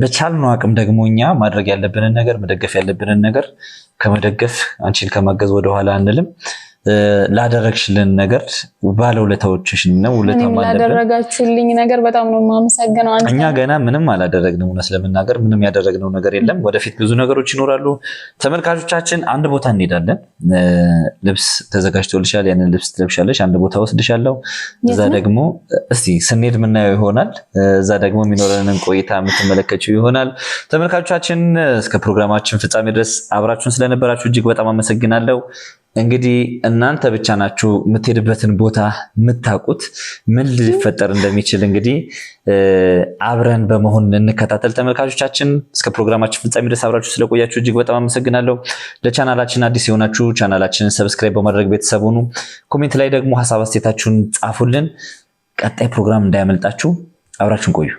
በቻልነው አቅም ደግሞ እኛ ማድረግ ያለብንን ነገር መደገፍ ያለብንን ነገር ከመደገፍ አንቺን ከማገዝ ወደኋላ አንልም ላደረግሽልን ነገር ባለውለታዎችሽን ነው ውለታም አለብን ላደረጋችሁልኝ ነገር በጣም ነው ማመሰግነው እኛ ገና ምንም አላደረግንም ስለምናገር ምንም ያደረግነው ነገር የለም ወደፊት ብዙ ነገሮች ይኖራሉ ተመልካቾቻችን አንድ ቦታ እንሄዳለን ልብስ ተዘጋጅቶልሻል ያንን ልብስ ትለብሻለሽ አንድ ቦታ ወስድሻለሁ እዛ ደግሞ እስቲ ስንሄድ ምናየው ይሆናል እዛ ደግሞ የሚኖረንን ቆይታ የምትመለከቱ ይሆናል ተመልካቾቻችን እስከ ፕሮግራማችን ፍጻሜ ድረስ አብራችሁን ስለነበራችሁ እጅግ በጣም አመሰግናለሁ እንግዲህ እናንተ ብቻ ናችሁ የምትሄድበትን ቦታ የምታውቁት ምን ሊፈጠር እንደሚችል እንግዲህ አብረን በመሆን እንከታተል ተመልካቾቻችን እስከ ፕሮግራማችን ፍጻሜ ድረስ አብራችሁ ስለቆያችሁ እጅግ በጣም አመሰግናለሁ ለቻናላችን አዲስ የሆናችሁ ቻናላችንን ሰብስክራይብ በማድረግ ቤተሰብ ሁኑ ኮሜንት ላይ ደግሞ ሐሳብ አስተያየታችሁን ጻፉልን ቀጣይ ፕሮግራም እንዳያመልጣችሁ አብራችሁን ቆዩ